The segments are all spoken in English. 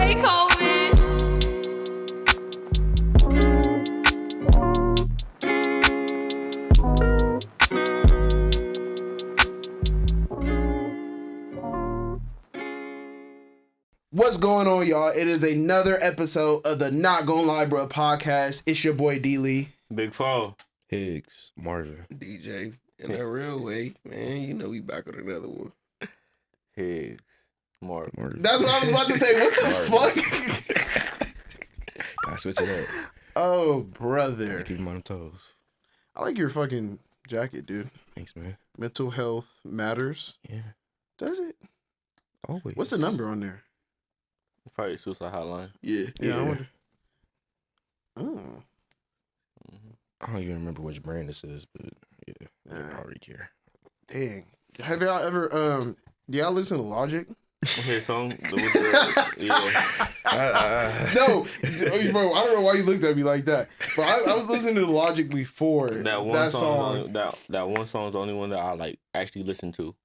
Hey, COVID. What's going on, y'all? It is another episode of the Not Gonna Lie Bruh podcast. It's your boy D Lee. Big Fall. Higgs, Marvin. DJ. In a real way, man, you know we back with another one. Higgs. Marvin. That's what I was about to say. What the fuck? I switch it up. Oh, brother. Keep him on toes. I like your fucking jacket, dude. Thanks, man. Mental health matters. Yeah. Does it? Always. What's the number on there? Probably suicide hotline. Yeah. I wonder. Oh. Mm-hmm. I don't even remember which brand this is, but yeah, I don't really care. Dang. Have y'all ever, do y'all listen to Logic? Okay, song. Yeah. No, bro, I don't know why you looked at me like that. But I was listening to Logic before That one song. That one song is the only one that I like actually listen to.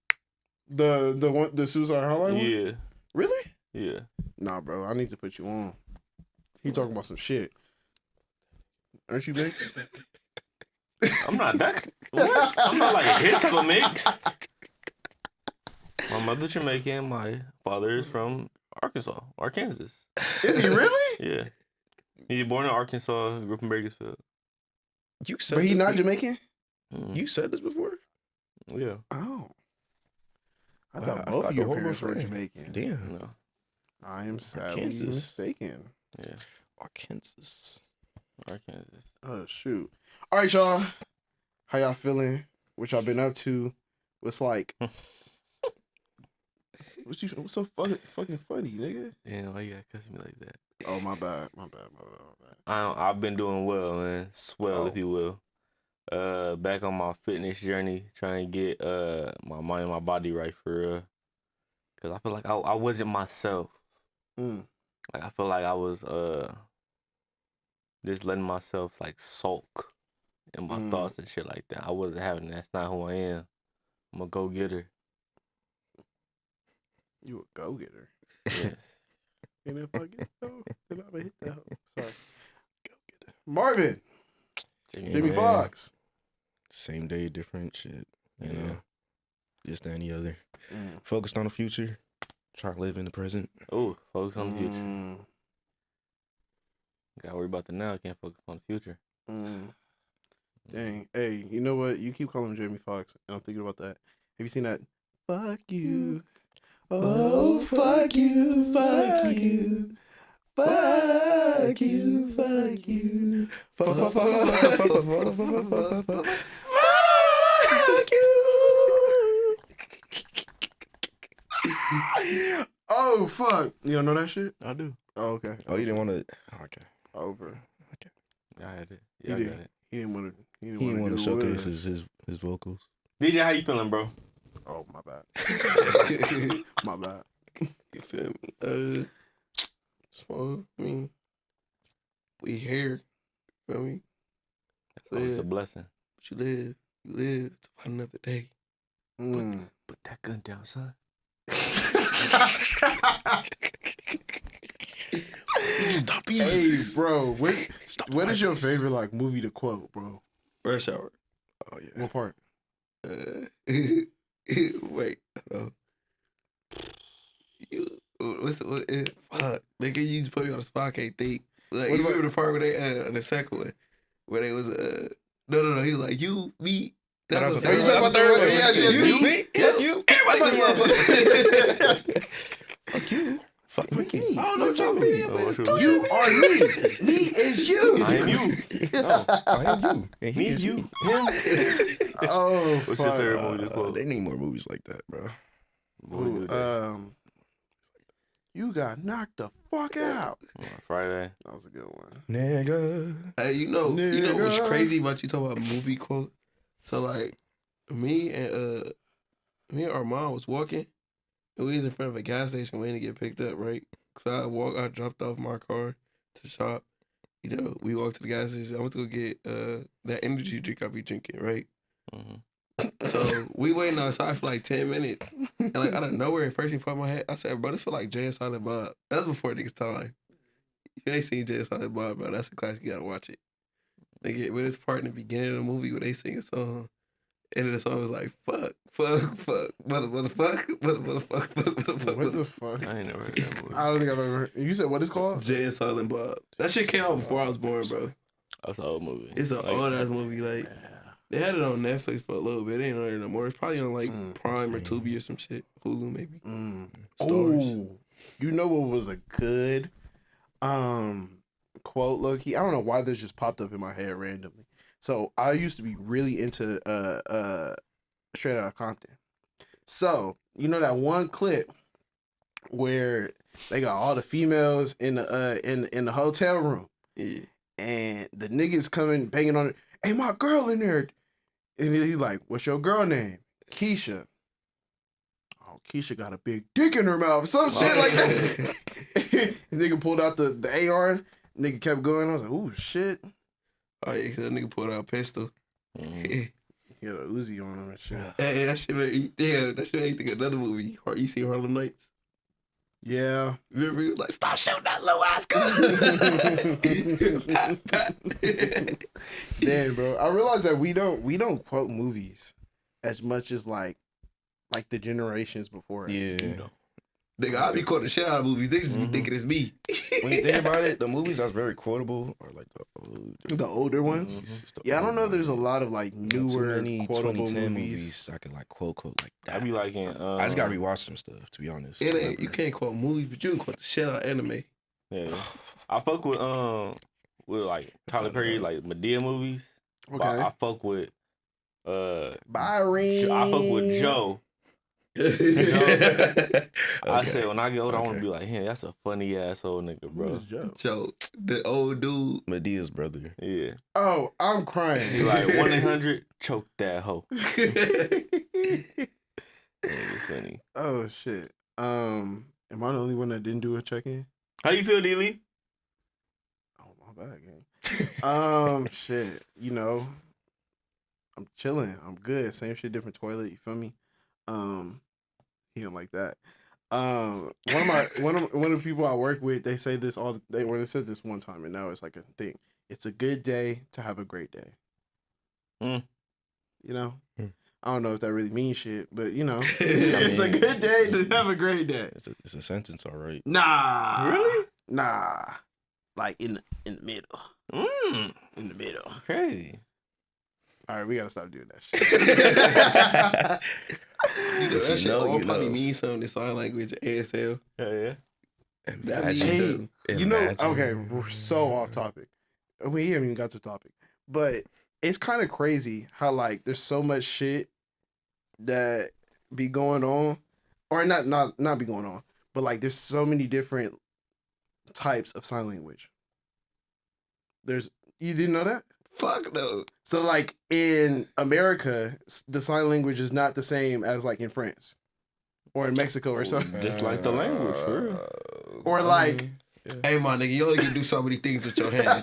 The Suicide Hotline one? Yeah. Really? Yeah. Nah, bro, I need to put you on. He talking about some shit. Aren't you big? I'm not that. What? I'm not like a hit of a mix. My mother's Jamaican. My father is from Arkansas. Is he really? Yeah. He was born in Arkansas. Grew up in Bakersfield. You said But he this not be- Jamaican? You said this before? Yeah. Oh. I Wow, thought I both thought of your the whole parents were thing. Jamaican. Damn. No. I am sadly Arkansas. mistaken. Yeah. Arkansas. Arkansas. Oh, shoot. All right, y'all. How y'all feeling? What y'all been up to? What's like... What's so fucking funny, nigga? Damn, why you gotta cuss me like that? Oh, my bad. I've been doing well, man. Swell, Oh. if you will. Back on my fitness journey, trying to get my mind and my body right for real. Cause I feel like I wasn't myself. Mm. Like I feel like I was just letting myself like sulk in my thoughts and shit like that. I wasn't having that. That's not who I am. I'm a go getter. You a go-getter. Yes. And if I get though, then I'm gonna hit that. Sorry. Go-getter. Marvin. Jimmy man. Fox. Same day, different shit. You Yeah. know, just any other. Mm. Focused on the future. Try to live in the present. Oh, focus on the future. Mm. Gotta worry about the now. Can't focus on the future. Mm. Dang. Hey, you know what? You keep calling him Jamie Foxx, and I'm thinking about that. Have you seen that? Fuck you. Oh, fuck you. Fuck you. Fuck you. Fuck you. Fuck you. Oh, fuck. You don't know that shit? I do. Oh, okay. Oh, you didn't want to. Okay. Over. I had it. He Yeah, I did. got it. He didn't want to. He didn't want to showcase his vocals. DJ, how you feeling, bro? Oh, my bad. My bad. You feel me? So, I mean, we here. You feel me? That's always a blessing. But you live to find another day. Mm. Put that gun down, son. Stop Hey, bro, what is your favorite like movie to quote, bro? Rush Hour. Oh yeah. What part? Wait. Fuck. Nigga, you just put me on the spot. I can't think. Like, What you about- remember the part where they, on the second one, where they was, no. He was like, you, me. That was what the Are you talking about the third one? Yes, You, me. yes, you. Everybody motherfucker. Fuck you. Fuck me. I don't know what y'all feeling, Oh, man. what's Do You are me. Me is you. I am you. No. I am you. And he Me, is you, me. him. Oh, What's fuck. your favorite movie to They quote? need more movies like that, bro. Ooh, you got knocked the fuck out. Friday. That was a good one. Nigga. Hey, you know what's Nigga. crazy about you talking about movie quote? So like, me and our mom was walking, and we was in front of a gas station waiting to get picked up, right? Cause I dropped off my car to shop. You know, we walked to the gas station. I went to go get that energy drink I be drinking, right? Mm-hmm. So we waiting outside for like 10 minutes. And like out of nowhere, first he put my head, I said, bro, this feel like Jay and Silent Bob. That's before niggas time. If you ain't seen Jay and Silent Bob, bro, that's a classic. You gotta watch it. Nigga, with this part in the beginning of the movie where they sing a song, and then the song was like, fuck, motherfuck. What the fuck? I ain't never heard that movie. I don't think I've ever heard. You said what it's called? Jay and Silent Bob. That shit came out before I was born, bro. That's an old movie. It's an Like, old ass movie. Like, they had it on Netflix for a little bit. It ain't on there no more. It's probably on like Prime or Tubi or some shit. Hulu maybe. Stars. Oh, you know what was a good quote, Loki? I don't know why this just popped up in my head randomly. So I used to be really into Straight Outta Compton. So you know that one clip where they got all the females in the hotel room, Yeah. and the niggas coming banging on it. Hey, my girl in there, and he like, "What's your girl name?" Keisha. Oh, Keisha got a big dick in her mouth. Some shit like that. Nigga pulled out the AR. Nigga kept going. I was like, "Ooh, shit." Oh yeah, 'cause that nigga pulled out a pistol. mhm. He had a Uzi on him and shit. Hey, that shit made me, that shit made me think of another movie. You see Harlem Nights? Yeah. Remember he was like, stop shooting that low ass gun. Pat, pat. Damn, bro. I realize that we don't quote movies as much as like the generations before us. Yeah. You know. Nigga, I be quoting the shit out of movies. Niggas just be thinking it's me. When you think about it, the movies that's very quotable are like the old. The older ones. It's the Yeah, I don't old know if there's a ones. lot of like Too newer many quotable 2010 movies. I can like quote like I that. be liking. I just gotta rewatch some stuff, to be honest. It ain't, you can't quote movies, but you can quote the shit out of anime. Yeah. I fuck with like Tyler Perry, like Medea movies. Okay. But I fuck with Byron. I fuck with Joe. Okay. I said when I get older, I want to Okay. be like him. That's a funny ass old nigga, bro. Who's Joe? Joe, the old dude. Medea's brother. Yeah. Oh, I'm crying. He like 1-800 choke that hoe. Yeah, it's funny. Oh shit. Am I the only one that didn't do a check-in? How you feel, D-Lee? Oh, my bad, gang. Shit. You know, I'm chilling. I'm good. Same shit, different toilet. You feel me? He don't like that. One of the people I work with, they say this they said this one time, and now it's like a thing. It's a good day to have a great day. Mm. You know, Mm. I don't know if that really means shit, but you know, it's a good day to have a great day. It's a sentence, all right. Nah, Really? Nah, like in the middle, Mm. in the middle. Crazy. All right, we gotta stop doing that shit. You know, that you shit know, all you probably know. means something in sign language, ASL. Hell yeah. That means Hey, something. you know, Imagine. okay, we're so off topic. We haven't even got to topic, but it's kind of crazy how like there's so much shit that be going on, or not be going on, but like there's so many different types of sign language. You didn't know that? Fuck no. So like in America, the sign language is not the same as like in France or in Mexico or something. Just like the language, for real. Or like Hey, my nigga, you only can do so many things with your hands.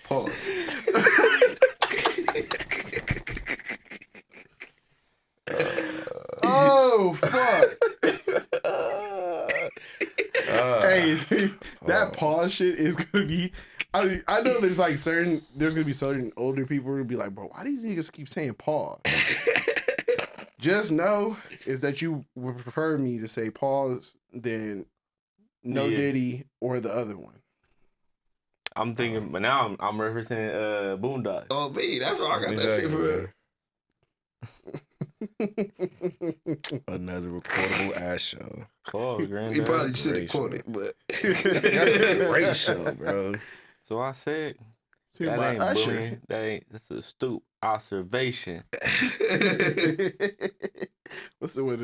Pause. oh fuck. Hey, that pause shit is gonna be. I know there's gonna be certain older people who be like, bro, why do these niggas keep saying pause? Just know is that you would prefer me to say pause than no Yeah. Diddy or the other one. I'm thinking, but now I'm referencing Boondocks. Oh, me, that's why I got that shit for real. Another recordable ass show. Oh, He probably granddad. should have quoted, but That's a great show, bro. So I said, Talking that about ain't Usher. bullying. That's a stupid observation. What's the with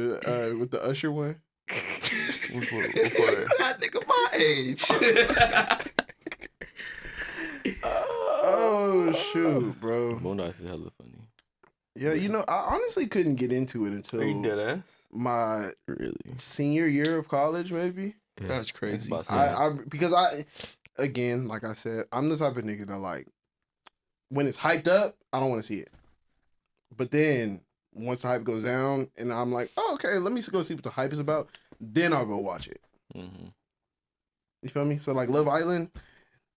the Usher one? that nigga my age. Oh shoot, bro. Boondocks is hella funny. Yeah, you know, I honestly couldn't get into it Are you until dead ass? my Really. senior year of college, maybe. That's crazy. About to say. Because again, like I said, I'm the type of nigga that like when it's hyped up, I don't want to see it. But then once the hype goes down, and I'm like, oh, okay, let me go see what the hype is about. Then I'll go watch it. Mm-hmm. You feel me? So like Love Island,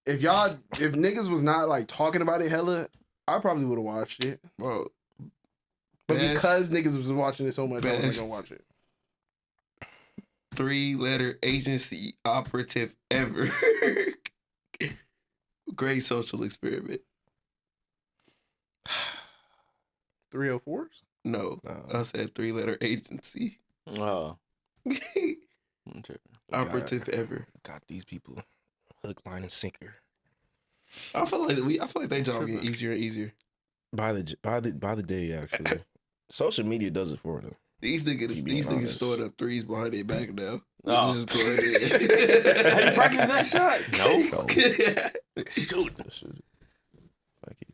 if niggas was not like talking about it hella, I probably would have watched it. Bro, But best- because niggas was watching it so much, I wasn't best. gonna watch it. 3-letter agency operative ever. Great social experiment. 304s? No, I said 3-letter agency. Oh, I'm tripping. Operative ever. Got these people hook, line, and sinker. I feel like they job getting easier and easier. By the day, actually. Social media does it for them. These Keep niggas being honest. stored up threes behind their back now. Oh. Just going in. How you practice that shot? No. No. Shoot. Like it.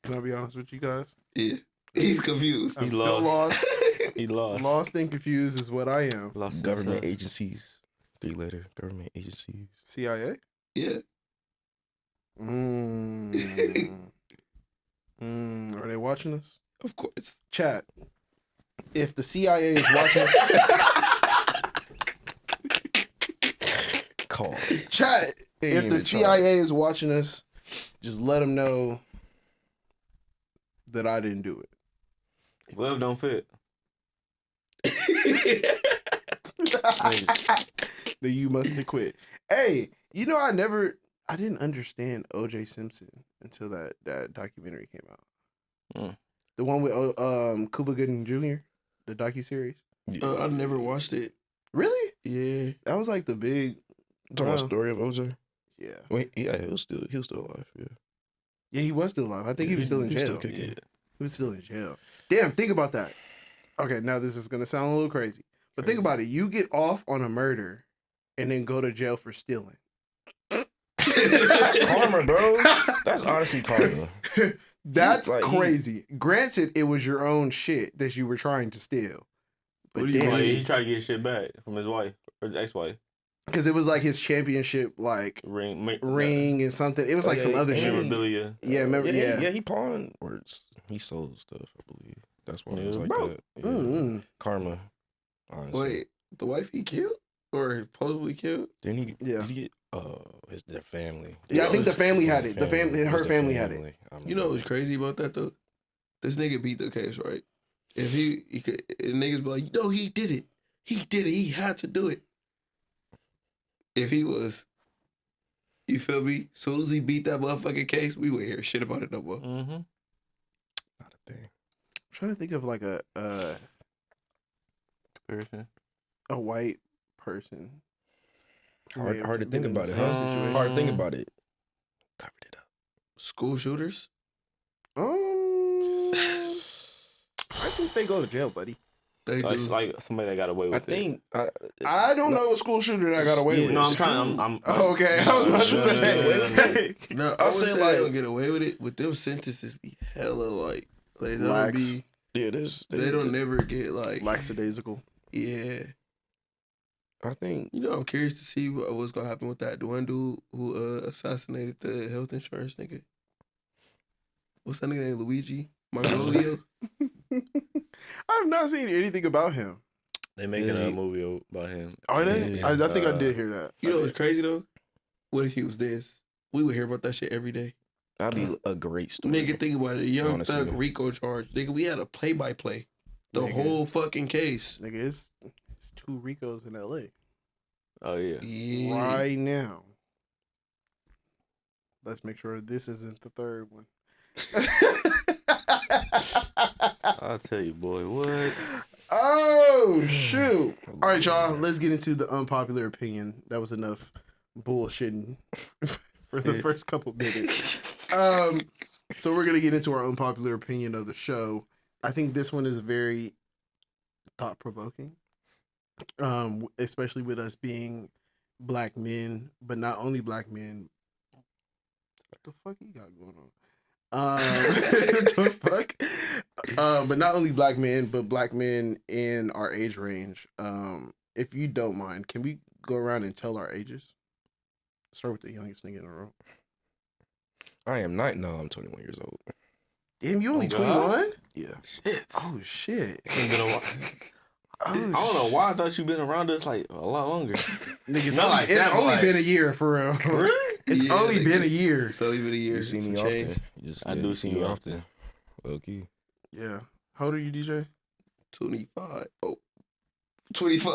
Can I be honest with you guys? Yeah. He's confused. I'm He still lost. lost. He lost. Lost and confused is what I am. Lost in Government the sauce. agencies. 3-letter government agencies. CIA? Yeah. Are they watching us? Of course. Chat. If the CIA is watching, Call. chat. They If ain't the even CIA is watching us, just let them know that I didn't do it. Glove don't fit. That you must have quit. Hey, you know I didn't understand O.J. Simpson until that documentary came out. Mm. The one with Cuba Gooding Jr., the docuseries. Yeah. I never watched it. Really? Yeah. That was like the big. Talking about story of OJ. Yeah. Wait, yeah, he was still alive. Yeah. Yeah, he was still alive. I think he was still in He was jail. still kicking. Yeah. He was still in jail. Damn, think about that. Okay, now this is gonna sound a little crazy, but think about it. You get off on a murder, and then go to jail for stealing. That's karma, bro. That's honestly karma. That's Like, crazy. Granted, it was your own shit that you were trying to steal, but What do you damn, Like, he tried to get his shit back from his wife or his ex-wife. because it was like his championship like ring and something. It was like some other shit. memorabilia. Yeah, remember? Yeah. He pawned or he sold stuff, I believe. That's why it was Yeah, like bro. that. Yeah. Mm-hmm. Karma. Honestly. Wait, the wife he killed? Or supposedly killed? Didn't he? Yeah. Did he get their family? Yeah, I think the family had it. It Her was family had it. You know what's crazy about that though? This nigga beat the case, right? If he could, and niggas be like, no, he did it. He did it. He had to do it. If he was, you feel me? Soon as he beat that motherfucking case, we would hear shit about it no more. Mm-hmm. Not a thing. I'm trying to think of like a Comparison. white person. who may have Hard to been think in the about it. same Huh? situation. Hard to think about it. Covered it up. School shooters? I think they go to jail, buddy. They Like, do. like somebody that got away with I think. I don't know a school shooter that got away Yeah. with. No, it. I'm trying. I'm Okay, I was about to No, say. No, I I'll would say, say like- they don't get away with it, but them sentences be hella like they don't Lax. be. Yeah, this. They don't never get like. Lackadaisical. Yeah. I think. You know, I'm curious to see what's gonna happen with that. The one dude who assassinated the health insurance nigga. What's that nigga named? Luigi Magnolia? I have not seen anything about him. They making Yeah. a movie about him. Are they? Yeah. I think I did hear that. You know what's crazy though? What if he was this? We would hear about that shit every day. That'd be a great story. Nigga, think about it. Young Honestly. Thug Rico charge. Nigga, we had a play-by-play. The Nigga. whole fucking case. Nigga, it's 2 Ricos in LA Oh yeah. Yeah. right now. Let's make sure this isn't the third one. I'll tell you, boy. What? Oh shoot! All right, y'all. Let's get into the unpopular opinion. That was enough bullshitting for the first couple minutes. So we're gonna get into our unpopular opinion of the show. I think this one is very thought provoking. Especially with us being black men, but not only black men. What the fuck you got going on? The fuck? But not only black men, but black men in our age range. If you don't mind, can we go around and tell our ages? Start with the youngest nigga in the room. I am not. No, I'm 21 years old. Damn, you only Oh, God. 21? Yeah. Shit. Oh shit. It's been a while. I don't know why I thought you been around us like a lot longer. Nigga, it's Not only, like it's that, but only like- been a year for real. Really? It's Yeah, only nigga. been a year. It's only been a year. You see me Some change. often. You just, I do see you often. Low key. Yeah. How old are you, DJ? 25. Oh. 25.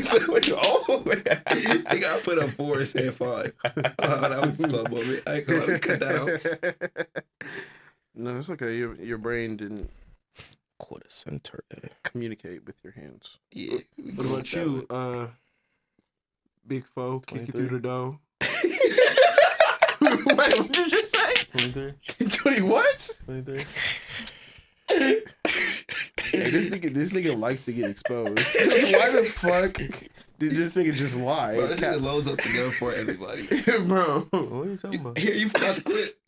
So it's old. Nigga, I put up 4 and said 5. That was a slow moment. I ain't gonna let me cut that out. No, it's okay. Your brain didn't Quarter center. communicate with your hands. Yeah. What about you, Big Foe? Kick it through the dough. Wait, what did you just say? 23? 20 what? 23? Hey, this nigga likes to get exposed. Why the fuck did this nigga just lie? Bro, this nigga loads up the gun for everybody. Bro. What are you talking about? Here, you forgot the clip.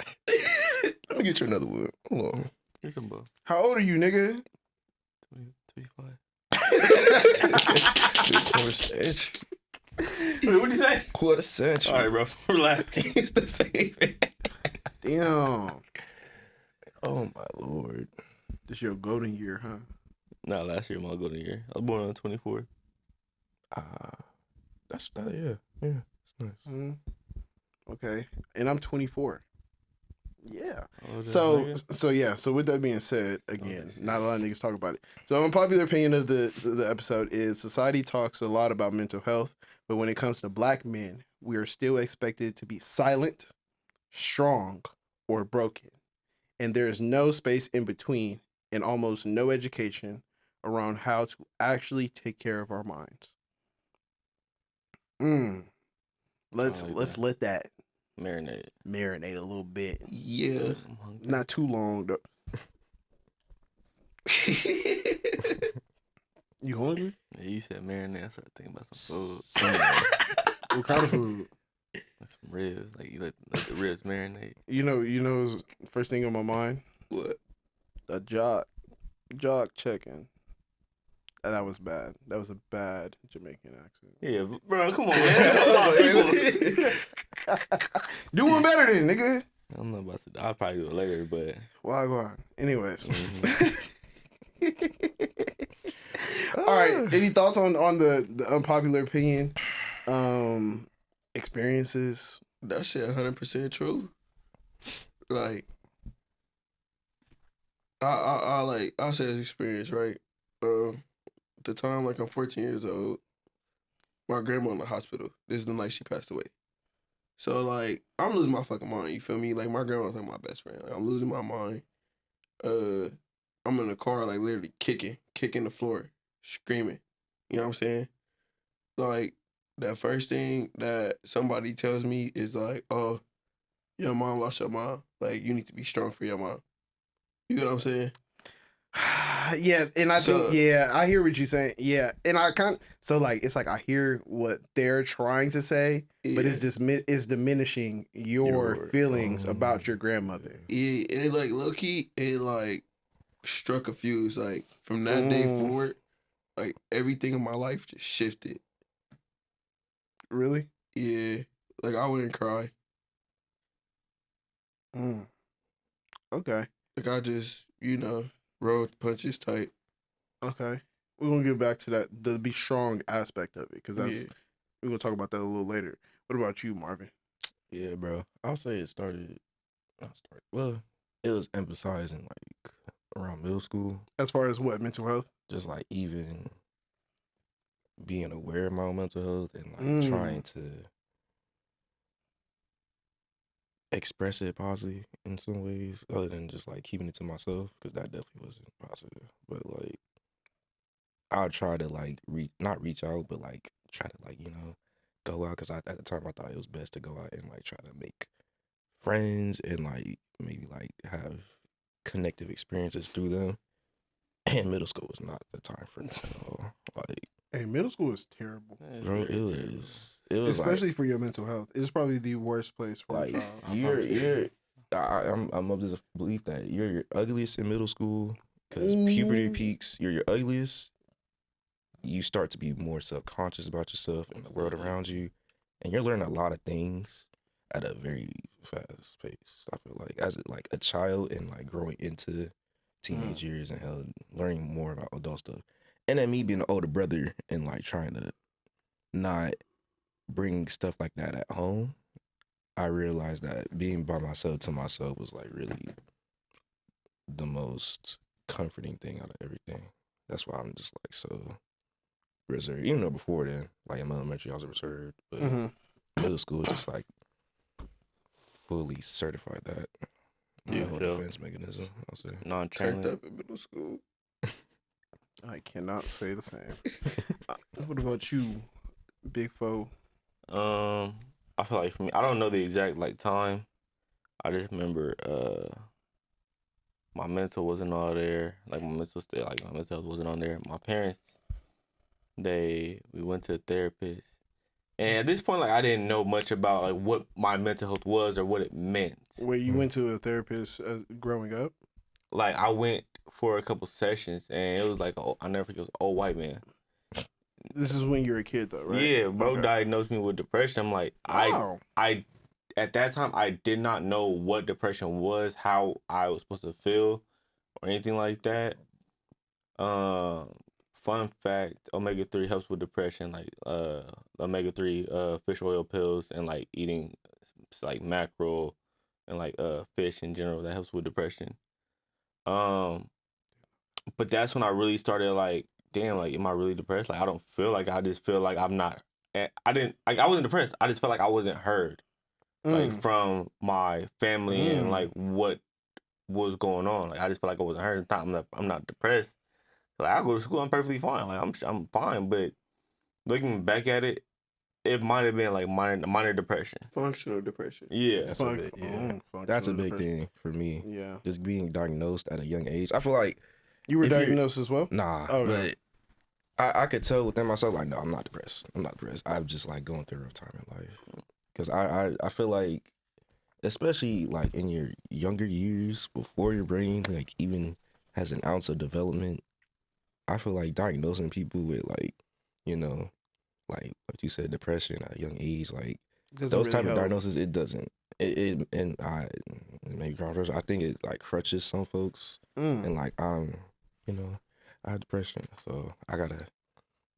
Let me get you another one. Hold on. What you talking about? How old are you, nigga? 25. Quarter century. Wait, what'd you say? Quarter century. All right, bro. Relax. It's the same. Damn. Oh my lord. This your golden year, huh? Nah, last year my golden year. I was born on 24. That's that. Yeah. It's nice. Mm. Okay. And I'm 24. Yeah. Oh, So with that being said, again, not a lot of niggas talk about it. So unpopular opinion of the episode is society talks a lot about mental health, but when it comes to black men, we are still expected to be silent, strong, or broken. And there is no space in between and almost no education around how to actually take care of our minds. Let's let that marinate. marinate a little bit. Yeah. I'm hungry. Not too long though. You hungry? Yeah, you said marinate. I started thinking about some food. What kind of food? Like some ribs. Like you let the ribs marinate. You know, what's first thing on my mind? What? A jock chicken. That was bad. That was a bad Jamaican accent. Yeah, bro, come on, man. Do one better then, nigga. I'm not about to. I'll probably do it later, but Why? Anyways. mhm. All right. Any thoughts on the unpopular opinion? Experiences. That shit 100% true. Like, I'll say this experience, right? The time, like, I'm 14 years old, my grandma in the hospital. This is the night she passed away. So, like, I'm losing my fucking mind, you feel me? Like, my grandma's like my best friend. Like, I'm losing my mind. I'm in the car, like, literally kicking the floor, screaming. You know what I'm saying? Like, that first thing that somebody tells me is like, oh, your mom lost your mom. Like, you need to be strong for your mom. You know what I'm saying? Yeah, and I So- think I hear what you're saying. Yeah, and I so like it's like I hear what they're trying to say, but it's just it's diminishing your feelings about your grandmother. Yeah, and it, like, low-key, it, like, struck a fuse. Like, from that day forward, like, everything in my life just shifted. Really? Yeah. Like, I wouldn't cry. Okay. Like, I just, rolled the punches tight. Okay. We're gonna get back to that the be strong aspect of it because that's Yeah. we're gonna talk about that a little later. What about you, Marvin? Yeah, bro. I'll say it started. Well, it was emphasizing like around middle school. As far as what mental health? Just like even being aware of my own mental health and like trying to express it positively in some ways, other than just like keeping it to myself, because that definitely wasn't positive. But like, I'll try to like not reach out, but like try to like go out, because at the time I thought it was best to go out and like try to make friends and like maybe like have connective experiences through them. And middle school was not the time for that at all. Like, Hey, middle school is terrible, bro, it was especially for your mental health. It's probably the worst place for a like child. I'm of this belief that you're your ugliest in middle school, because puberty peaks. You're your ugliest. You start to be more self-conscious about yourself and the world around you, and you're learning a lot of things at a very fast pace. I feel like as like a child and like growing into teenage years and hell, learning more about adult stuff, and then me being an older brother and like trying to not bring stuff like that at home. I realized that being by myself to myself was like really the most comforting thing out of everything. That's why I'm just like so reserved. Even though before then, like in elementary, I was reserved, but middle school just like fully certified that. Yeah, My whole so defense mechanism, I'll say. Turned non-training. up in middle school. I cannot say the same. What about you, Big Foe? I feel like for me, I don't know the exact like time. I just remember my mental wasn't all there. Like my mental state, like my mental health wasn't on there. My parents, we went to a therapist. And at this point, like I didn't know much about like what my mental health was or what it meant. Where you went to a therapist growing up? Like I went for a couple sessions and it was like, oh, I never forget, it was an old white man. This is when you were a kid, though, right? Yeah, bro Okay. diagnosed me with depression. I'm like, Wow. I at that time I did not know what depression was, how I was supposed to feel, or anything like that. Fun fact: omega-3 helps with depression. Like omega-3 fish oil pills and like eating like mackerel and like fish in general that helps with depression. But that's when I really started like, damn, like, am I really depressed? Like, I don't feel like, I just feel like I'm not. I didn't like, I wasn't depressed. I just felt like I wasn't heard, like from my family and like what was going on. Like, I just felt like I wasn't heard. I'm not depressed. Like, I go to school, I'm perfectly fine. Like, I'm fine. But looking back at it, it might have been like minor depression. Functional depression. Yeah. That's a big, that's a functional big depression. thing for me. Yeah. Just being diagnosed at a young age. I feel like You were if you're- diagnosed as well? Nah, Oh, no. but I could tell within myself, like, no, I'm not depressed. I'm not depressed. I'm just like going through a rough time in life. Because I feel like, especially like in your younger years, before your brain like even has an ounce of development, I feel like diagnosing people with like, you know, like you said, depression at a young age, like Doesn't those really type of help. diagnoses, it doesn't. It and I maybe controversial. I think it like crutches some folks, and like you know, I have depression, so I gotta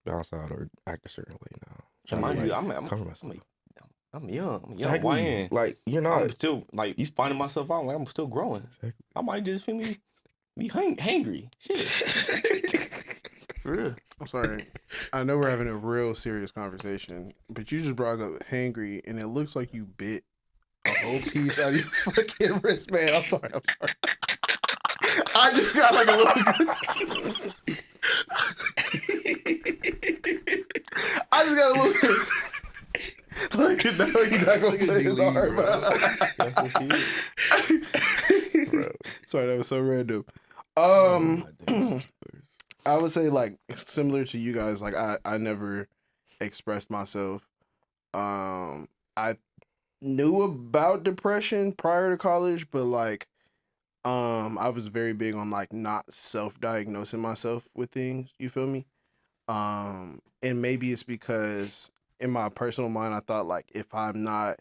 bounce out or act a certain way now. And mind you, Cover myself. I'm young. I'm young. Exactly. YN. Like you're not. I'm still like finding myself out. Like I'm still growing. Exactly. I might just feel me be hangry. Shit. For real. I'm sorry. I know we're having a real serious conversation, but you just brought up hangry, and it looks like you bit a whole piece out of your fucking wristband. I'm sorry. I just got like a little. I just got a little. Look, no, you're not gonna put his arm out. That's what she is. Bro. Sorry, that was so random. I would say like similar to you guys, like I never expressed myself. I knew about depression prior to college, but like I was very big on like not self-diagnosing myself with things, you feel me? And maybe it's because in my personal mind I thought like if I'm not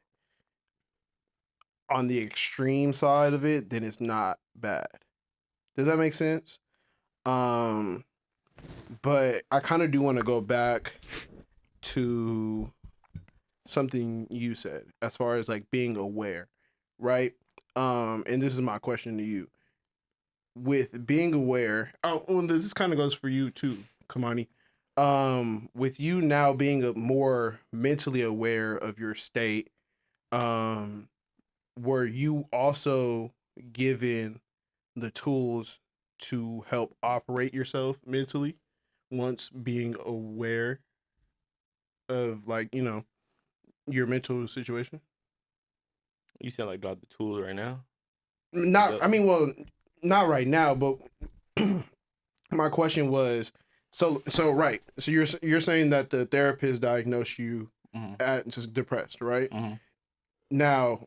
on the extreme side of it, then it's not bad. Does that make sense? But I kind of do want to go back to something you said as far as like being aware, right? And this is my question to you. With being aware, well, this kind of goes for you too, Kamani. With you now being more mentally aware of your state, were you also given the tools to help operate yourself mentally once being aware of like, you know, your mental situation? You sound like got the tools right now. Not, I mean, well, not right now, but my question was, so right. So you're saying that the therapist diagnosed you as depressed, right? Now,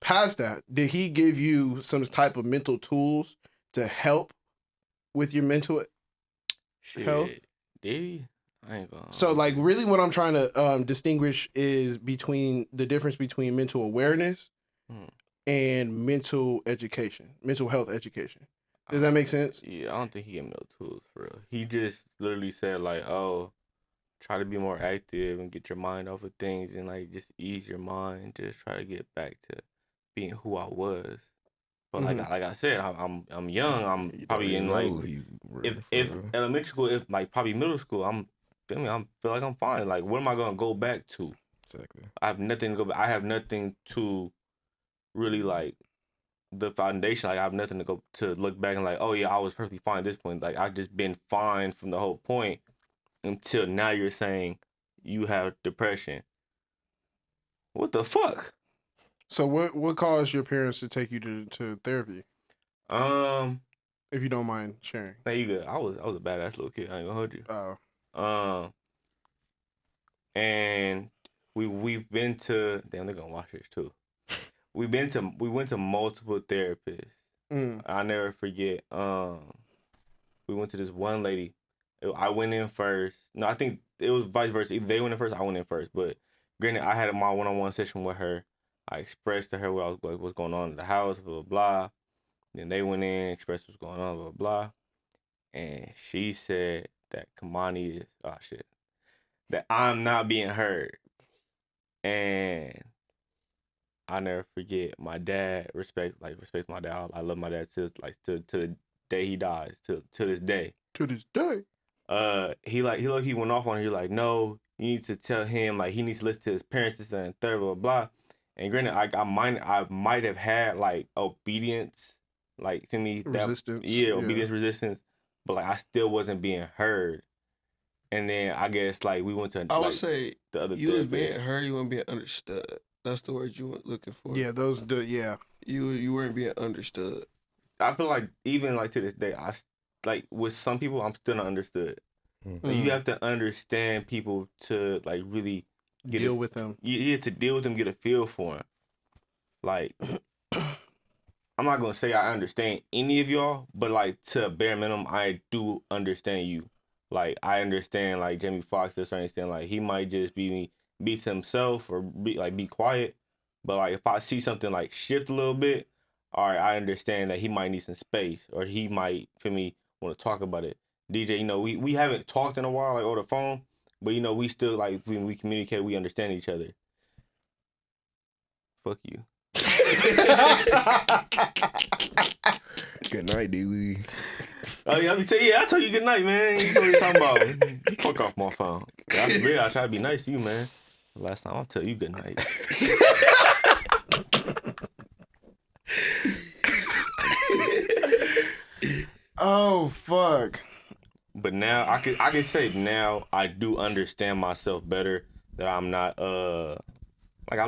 past that, did he give you some type of mental tools to help with your mental health? Did he? I ain't gonna. So like really what I'm trying to distinguish is between the difference between mental awareness Hmm. and mental health education. Does that make sense? Yeah, I don't think he get no tools for real. He just literally said like, oh, try to be more active and get your mind off of things and like just ease your mind. Just try to get back to being who I was. But Mhm. like I said, I'm young. I'm You don't probably even in know like who you were if for. elementary school, if like probably middle school, I feel like I'm fine. Like what am I gonna go back to? Exactly. I have nothing to go back. I have nothing to really like the foundation. Like I have nothing to go to look back and like, oh yeah, I was perfectly fine at this point. Like I've just been fine from the whole point until now. You're saying you have depression. What the fuck? So what caused your parents to take you to therapy? Um, If you don't mind sharing. now you good. I was a badass little kid. I ain't gonna hold you. Oh. Um, and we've been to damn. They're gonna watch this too. We went to multiple therapists. Mm. I'll never forget. We went to this one lady. I went in first. No, I think it was vice versa. Either they went in first, I went in first. But granted, I had my one-on-one session with her. I expressed to her what I was like, what's going on in the house, blah blah blah. Then they went in, expressed what's going on, blah blah. And she said that Kamani is that I'm not being heard. And I never forget my dad respects my dad. I love my dad to the day he dies to this day. To this day. He went off on her. He like, no, you need to tell him like he needs to listen to his parents, this and third, blah blah. And granted, I might have had like obedience, like to me Resistance. obedience resistance, but like I still wasn't being heard. And then I guess like we went to I would like say the other you was being therapist. heard, you weren't being understood. That's the word you were looking for. Yeah, yeah. You weren't being understood. I feel like even like to this day, like with some people, I'm still not understood. Like, you have to understand people to like really Deal with them. Yeah, to deal with them, get a feel for them. Like, I'm not gonna say I understand any of y'all, but like to a bare minimum, I do understand you. Like, I understand like Jamie Foxx to a certain extent. Like, he might just be himself or be quiet, but like if I see something like shift a little bit, all right, I understand that he might need some space or he might for me want to talk about it. DJ, we haven't talked in a while like over the phone, but we still like when we communicate, we understand each other. Fuck you. Good night, Dewey. Oh yeah, I tell you good night, man. You know what you're talking about. Fuck off my phone. I try to be nice to you, man. Last time I'll tell you good night. Oh fuck. But now I can say now I do understand myself better. That I'm not I'm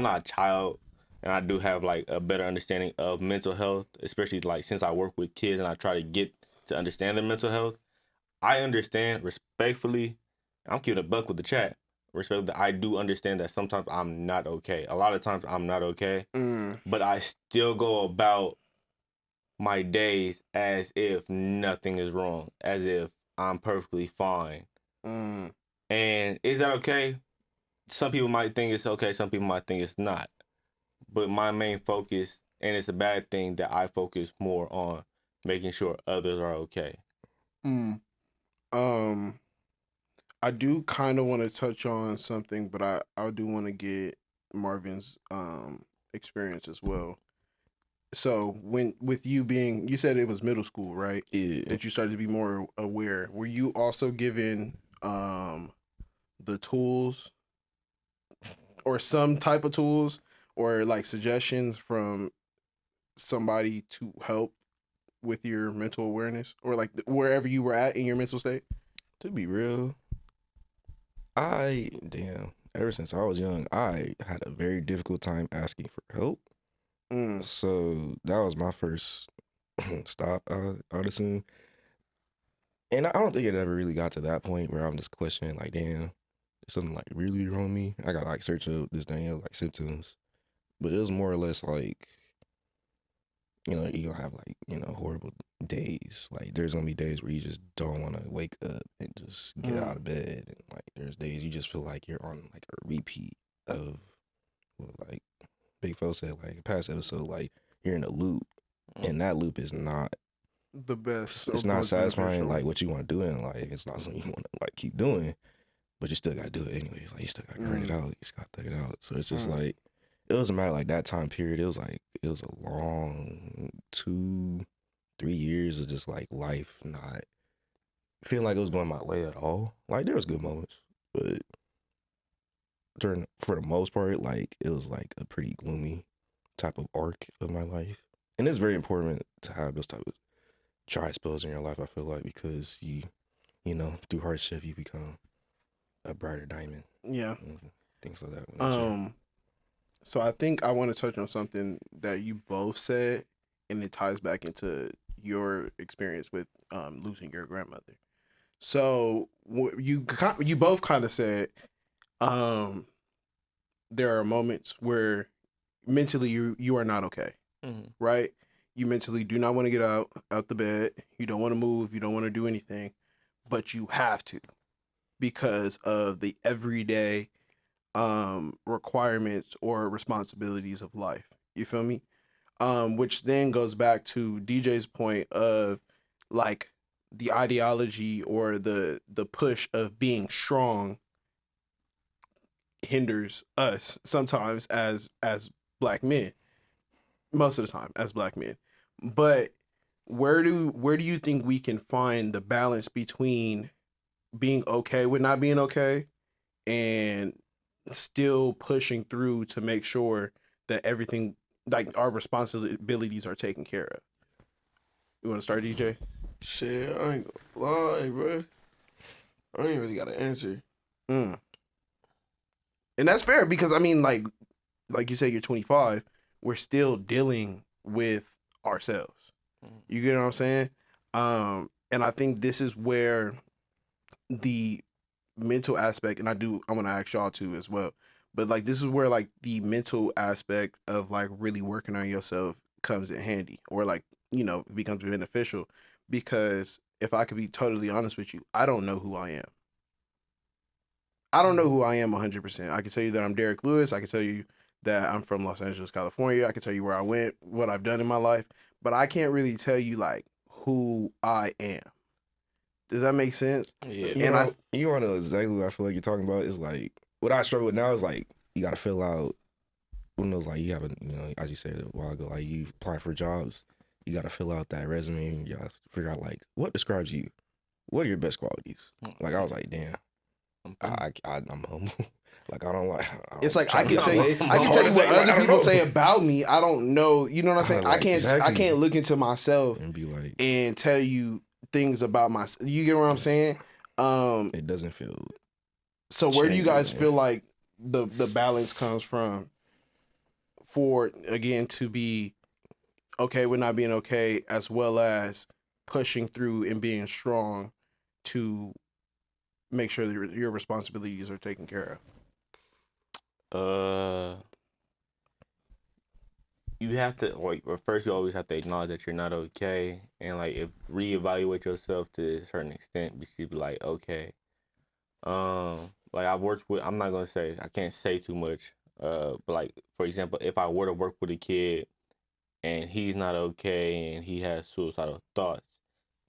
not a child, and I do have like a better understanding of mental health, especially like since I work with kids and I try to get to understand their mental health. I understand respectfully. I'm keeping a buck with the chat. Respectfully, I do understand that sometimes I'm not okay. A lot of times I'm not okay, but I still go about my days as if nothing is wrong, as if I'm perfectly fine. And is that okay? Some people might think it's okay. Some people might think it's not. But my main focus, and it's a bad thing that I focus more on making sure others are okay. I do kind of want to touch on something, but I do want to get Marvin's experience as well. So with you being, you said it was middle school, right? Yeah. That you started to be more aware. Were you also given the tools or some type of tools or like suggestions from somebody to help with your mental awareness or like wherever you were at in your mental state? To be real, ever since I was young, I had a very difficult time asking for help. So that was my first stop, I would assume. And I don't think it ever really got to that point where I'm just questioning, like, damn, is something like really wrong with me? I gotta like search up this thing, like symptoms. But it was more or less like, you're gonna have like, horrible days. Like there's gonna be days where you just don't want to wake up and just get Mm. out of bed, and like there's days you just feel like you're on like a repeat of what like Big Fo said like past episode, like you're in a loop, and that loop is not The best. it's or not most satisfying beneficial. like what you want to do in life. It's not something you want to like keep doing, but you still gotta do it anyways. Like you still gotta grind it out. You just gotta thug it out. So it's just like it doesn't matter like that time period. It was a long 2-3 years of just like life not feeling like it was going my way at all. Like there was good moments, but for the most part, like it was like a pretty gloomy type of arc of my life. And it's very important to have those type of dry spells in your life, I feel like, because you know, through hardship you become a brighter diamond. Yeah. And things like that. So I think I want to touch on something that you both said, and it ties back into your experience with losing your grandmother. So you both kind of said there are moments where mentally you are not okay, right? You mentally do not want to get out the bed. You don't want to move. You don't want to do anything, but you have to because of the everyday requirements or responsibilities of life. You feel me? Which then goes back to DJ's point of like the ideology or the push of being strong hinders us sometimes as black men, most of the time as black men. But where do you think we can find the balance between being okay with not being okay and still pushing through to make sure that everything, like our responsibilities, are taken care of? You want to start, DJ? Shit, I ain't gonna lie, bro. I ain't really got an answer. And that's fair because I mean, like you said, you're 25. We're still dealing with ourselves. You get what I'm saying? And I think this is where the mental aspect, and I want to ask y'all too as well, but like this is where like the mental aspect of like really working on yourself comes in handy, or like, you know, becomes beneficial. Because if I could be totally honest with you, I don't know who I am. I don't know who I am 100%. I can tell you that I'm Derek Lewis. I can tell you that I'm from Los Angeles, California. I can tell you where I went, what I've done in my life, but I can't really tell you like who I am. Does that make sense? Yeah. You want to know exactly what I feel like you're talking about. Is like what I struggle with now is like you got to fill out one of those, like you have a, you know, as you said a while ago, like you apply for jobs, you got to fill out that resume and you got to figure out like what describes you, what are your best qualities. Like I was like, damn, I'm humble. Like I don't like. It's like I can tell you what other people say about me. I don't know. You know what I'm saying? Like, I can't look into myself and be like and tell you things about myself. You get what I'm saying? It doesn't feel. So where do you guys genuine. feel like the balance comes from for, again, to be okay with not being okay, as well as pushing through and being strong to make sure that your responsibilities are taken care of? You have to like, well, first you always have to acknowledge that you're not okay, and like reevaluate yourself to a certain extent. But you be like, okay, like I've worked with. I'm not gonna say, I can't say too much. But like for example, if I were to work with a kid and he's not okay and he has suicidal thoughts,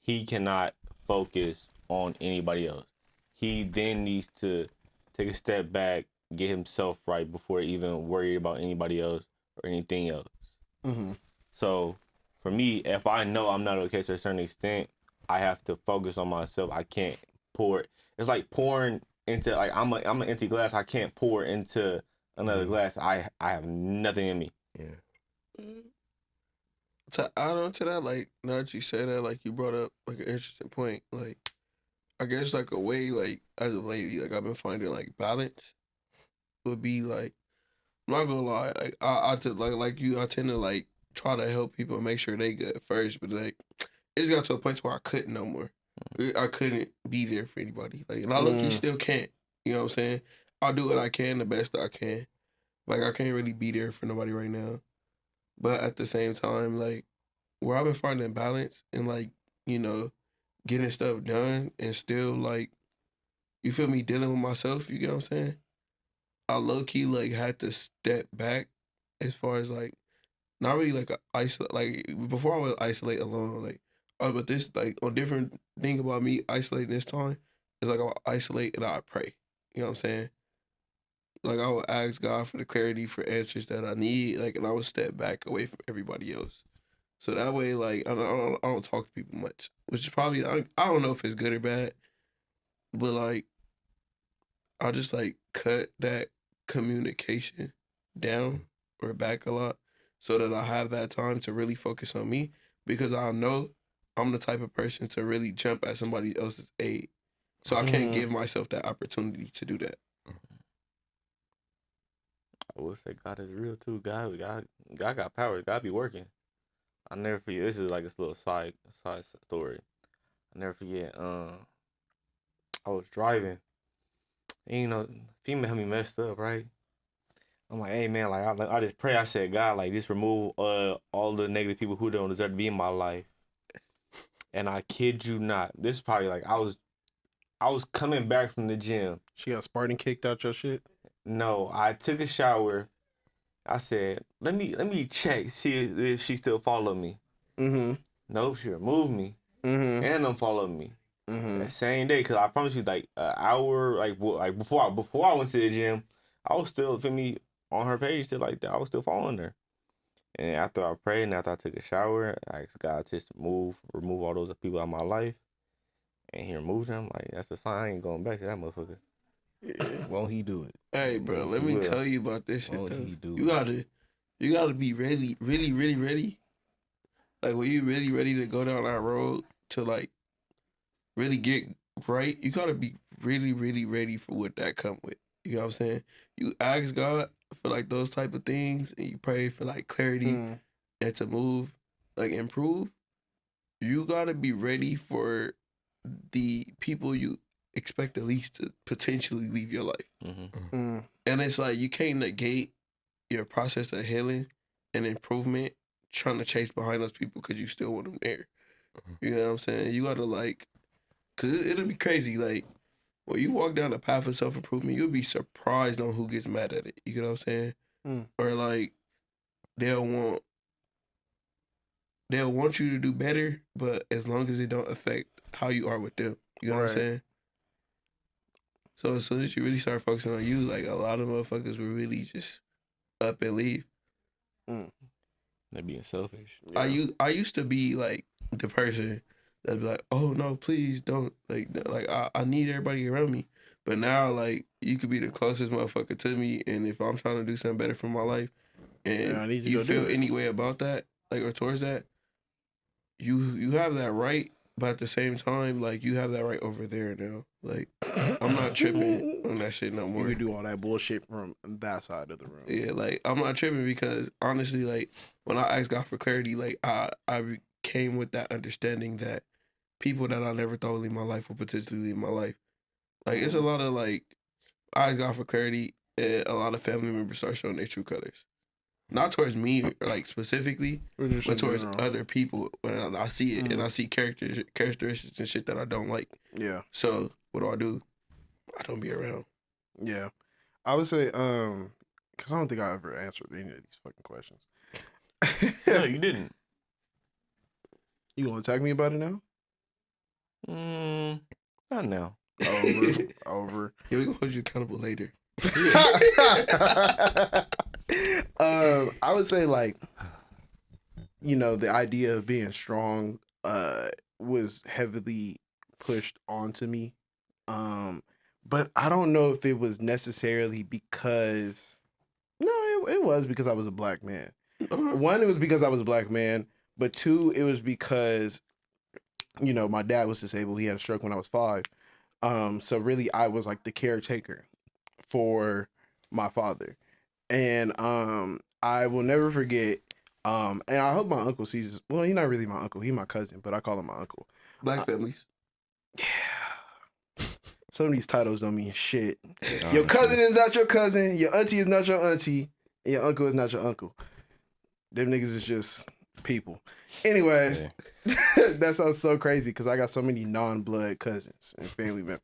he cannot focus on anybody else. He then needs to take a step back, get himself right before even worried about anybody else or anything else. So for me, if I know I'm not okay to a certain extent, I have to focus on myself. I can't pour. It's like pouring into, like I'm an empty glass. I can't pour into another glass. I have nothing in me. Yeah. To add on to that, like now that you say that, like you brought up like an interesting point. Like I guess like a way, like as of lately, like I've been finding like balance would be like, I'm not gonna lie, like I tend to like try to help people and make sure they good first, but like it just got to a point where I couldn't no more. I couldn't be there for anybody. Like, and I look, you still can't. You know what I'm saying? I'll do what I can, the best I can. Like I can't really be there for nobody right now. But at the same time, like where I've been finding balance and like, you know, getting stuff done and still like, you feel me, dealing with myself, you get what I'm saying? I low key like had to step back as far as like not really like a isolate like before I would isolate alone, like but this like on different thing about me isolating this time is like I'll isolate and I pray. You know what I'm saying? Like I would ask God for the clarity for answers that I need, like and I would step back away from everybody else. So that way, like I don't talk to people much, which is probably I don't know if it's good or bad, but like I just like cut that communication down or back a lot so that I have that time to really focus on me because I know I'm the type of person to really jump at somebody else's aid. So I can't give myself that opportunity to do that. I will say God is real too. God got power. God be working. I never forget. This is like this little side story. I never forget. I was driving, and female had me messed up, right? I'm like, hey man, like I just pray. I said, God, like just remove all the negative people who don't deserve to be in my life. And I kid you not, this is probably like I was coming back from the gym. She got Spartan kicked out your shit? No, I took a shower. I said, let me check, see if she still follow me. Mm-hmm. Nope, she removed me. Mm-hmm. And unfollowed me. Mm-hmm. That same day, cause I promise you, like an hour, like before I went to the gym, I was still feel me on her page, still like that. I was still following her. And after I prayed and after I took a shower, I asked God just to remove all those people out of my life. And he removed them. Like that's a sign I ain't going back to that motherfucker. Yeah. Won't he do it? Hey, bro, Yes, let he me will. tell you about this shit Won't though. he do You gotta be really, really, really ready. Like when you really ready to go down that road to like really get right, you gotta be really, really ready for what that come with. You know what I'm saying? You ask God for like those type of things and you pray for like clarity and to move, like improve. You gotta be ready for the people you expect at least to potentially leave your life. Mm-hmm. And it's like you can't negate your process of healing and improvement trying to chase behind those people because you still want them there. You know what I'm saying? You gotta like, cause it'll be crazy. Like when you walk down the path of self improvement, you'll be surprised on who gets mad at it. You know what I'm saying? Or like they'll want you to do better, but as long as it don't affect how you are with them. You know what I'm saying? So as soon as you really start focusing on you, like a lot of motherfuckers will really just up and leave. They're being selfish. Yeah. I used to be like the person that'd be like, oh no, please don't like I need everybody around me. But now like you could be the closest motherfucker to me, and if I'm trying to do something better for my life, and I need you to feel any way about that, like or towards that, you have that right. But at the same time, like you have that right over there now. Like I'm not tripping on that shit no more. You can do all that bullshit from that side of the room. Yeah, like I'm not tripping because honestly, like when I asked God for clarity, like I came with that understanding that people that I never thought would leave my life will potentially leave my life. Like it's a lot of like I asked God for clarity, and a lot of family members start showing their true colors. Not towards me, like specifically, but towards other people. When I see it, and I see characteristics and shit that I don't like. Yeah. So what do? I don't be around. Yeah. I would say, because I don't think I ever answered any of these fucking questions. No, you didn't. You gonna attack me about it now? Not now. Over. Yeah, we gonna hold you accountable later. I would say like, the idea of being strong was heavily pushed onto me. But I don't know if it was necessarily because it was because I was a black man. One, it was because I was a black man, but two, it was because my dad was disabled. He had a stroke when I was 5. So really I was like the caretaker for my father. And I will never forget, and I hope my uncle sees this. Well, he's not really my uncle, he's my cousin, but I call him my uncle. Black families. Yeah. Some of these titles don't mean shit. Your cousin is not your cousin, your auntie is not your auntie, and your uncle is not your uncle. Them niggas is just people. Anyways, that sounds so crazy because I got so many non-blood cousins and family members.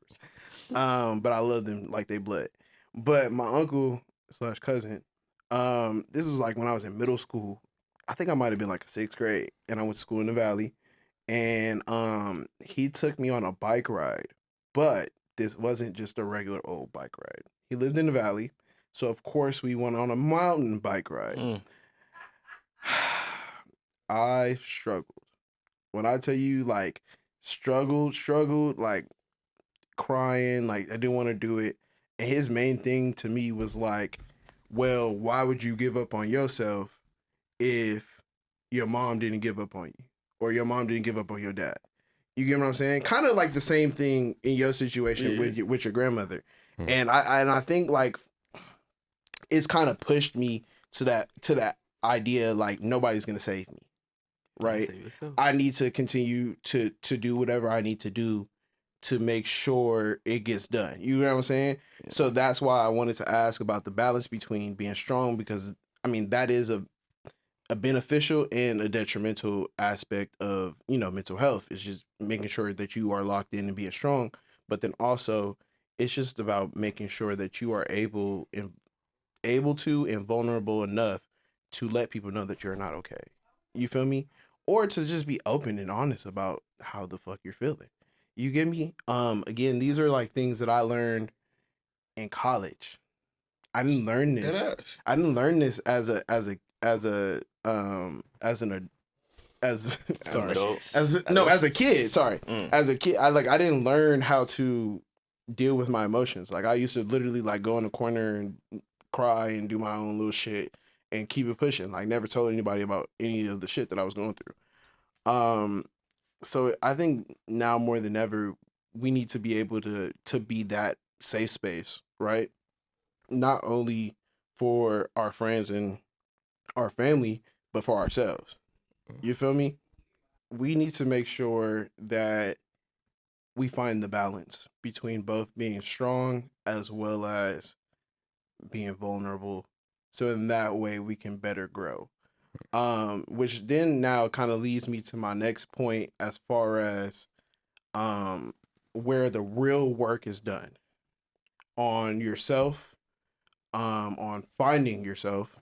But I love them like they blood. But my uncle slash cousin, this was like when I was in middle school. I think I might have been like a 6th grade, and I went to school in the valley. And he took me on a bike ride, but this wasn't just a regular old bike ride. He lived in the valley, so of course we went on a mountain bike ride. Mm. I struggled. When I tell you, like, struggled, like crying, like I didn't want to do it. And his main thing to me was like, well, why would you give up on yourself if your mom didn't give up on you or your mom didn't give up on your dad? You get what I'm saying? Kind of like the same thing in your situation with your grandmother. And I think like it's kind of pushed me to that idea like nobody's gonna save me, right? Save yourself. I need to continue to do whatever I need to do to make sure it gets done. You know what I'm saying? Yeah. So that's why I wanted to ask about the balance between being strong, because I mean that is a beneficial and a detrimental aspect of, you know, mental health. It's just making sure that you are locked in and being strong, but then also it's just about making sure that you are able to and vulnerable enough to let people know that you're not okay. You feel me? Or to just be open and honest about how the fuck you're feeling. You get me? Again, these are like things that I learned in college. I didn't learn this. Deadass. I didn't learn this as an sorry, Adult. as a kid. Sorry, Mm. as a kid, I didn't learn how to deal with my emotions. Like I used to literally like go in the corner and cry and do my own little shit and keep it pushing. Like never told anybody about any of the shit that I was going through. So I think now more than ever, we need to be able to be that safe space, right? Not only for our friends and our family, but for ourselves. You feel me? We need to make sure that we find the balance between both being strong as well as being vulnerable. So in that way we can better grow. Which then now kind of leads me to my next point as far as where the real work is done on yourself, on finding yourself.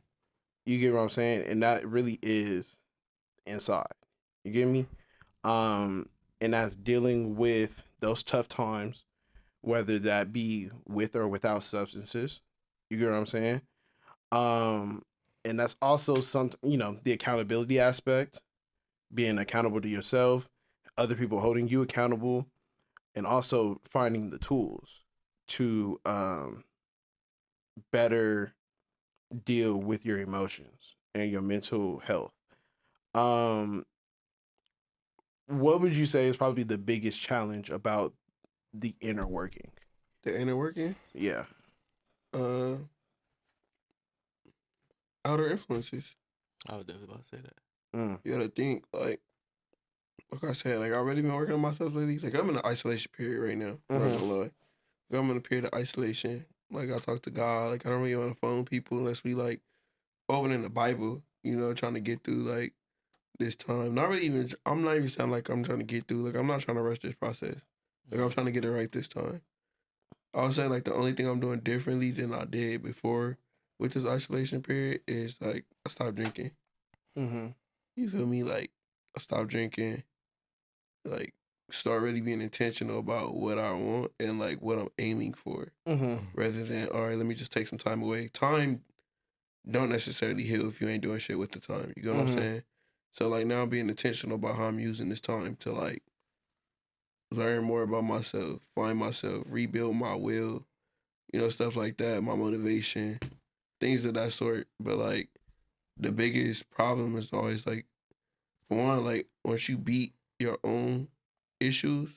You get what I'm saying? And that really is inside. You get me? And that's dealing with those tough times, whether that be with or without substances. You get what I'm saying? And that's also some, you know, the accountability aspect, being accountable to yourself, other people holding you accountable, and also finding the tools to better deal with your emotions and your mental health. Um, what would you say is probably the biggest challenge about the inner working? The inner working, Yeah. outer influences. I was definitely about to say that. You gotta think like I said, like I really been working on myself lately. Like I'm in an isolation period right now. I'm not gonna lie. Like, I'm in a period of isolation. Like I talk to God. Like I don't really want to phone people unless we like opening the Bible. You know, trying to get through like this time. Not really even. I'm not even sound like I'm trying to get through. Like I'm not trying to rush this process. Like I'm trying to get it right this time. I would say like the only thing I'm doing differently than I did before with this isolation period is like I stopped drinking. Mm-hmm. You feel me? Like I stopped drinking. Like start really being intentional about what I want and like what I'm aiming for, rather than all right, let me just take some time away. Time don't necessarily heal if you ain't doing shit with the time. You get what I'm saying? So like now I'm being intentional about how I'm using this time to like learn more about myself, find myself, rebuild my will, you know, stuff like that, my motivation, things of that sort. But like the biggest problem is always like, for one, like once you beat your own issues,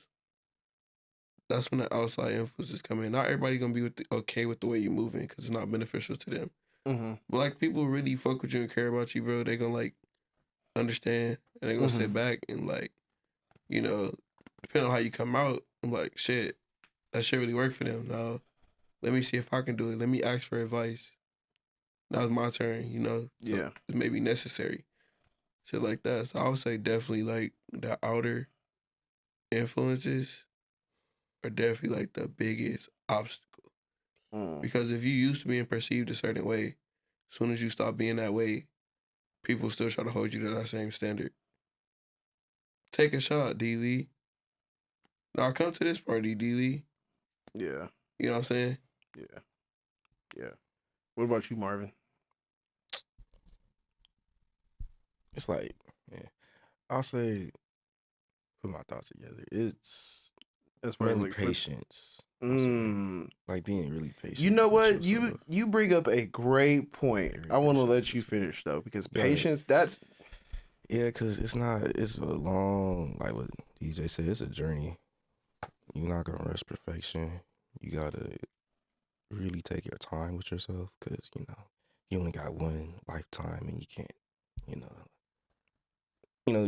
that's when the outside influences come in. Not everybody gonna be okay with the way you're moving because it's not beneficial to them. But like people really fuck with you and care about you, bro. They gonna like understand and they gonna sit back and like, you know, depending on how you come out, I'm like, shit, that shit really worked for them. Now, let me see if I can do it. Let me ask for advice. Now it's my turn, you know. So Yeah. it may be necessary. shit like that. So I would say definitely like the outer influences are definitely like the biggest obstacle. Because if you used to being perceived a certain way, as soon as you stop being that way, people still try to hold you to that same standard. Take a shot, D Lee. Now come to this party, D Lee. Yeah. You know what I'm saying? Yeah. Yeah. What about you, Marvin? It's like, yeah, I'll say, put my thoughts together. It's As far as mainly like patience. I'll say. Like being really patient. You know with what? yourself. You bring up a great point. Very I want to patient let with you yourself. finish though, because You gotta- patience. That's Yeah, because it's a long, like what DJ said, it's a journey. You're not going to rush perfection. You got to really take your time with yourself because, you only got one lifetime and you can't,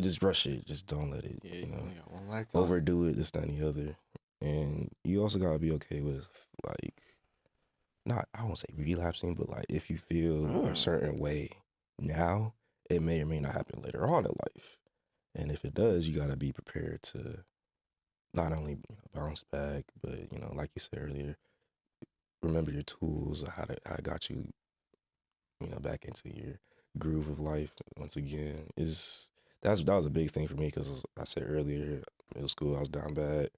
just rush it. Just don't let it, Yeah, you only got one lifetime. overdo it, this, that, and the other. And you also got to be okay with, like, I won't say relapsing, but, like, if you feel a certain way now, it may or may not happen later on in life. And if it does, you got to be prepared to not only bounce back, but, like you said earlier, remember your tools, how it got you, back into your groove of life once again. That was a big thing for me because I said earlier, middle school, I was down bad.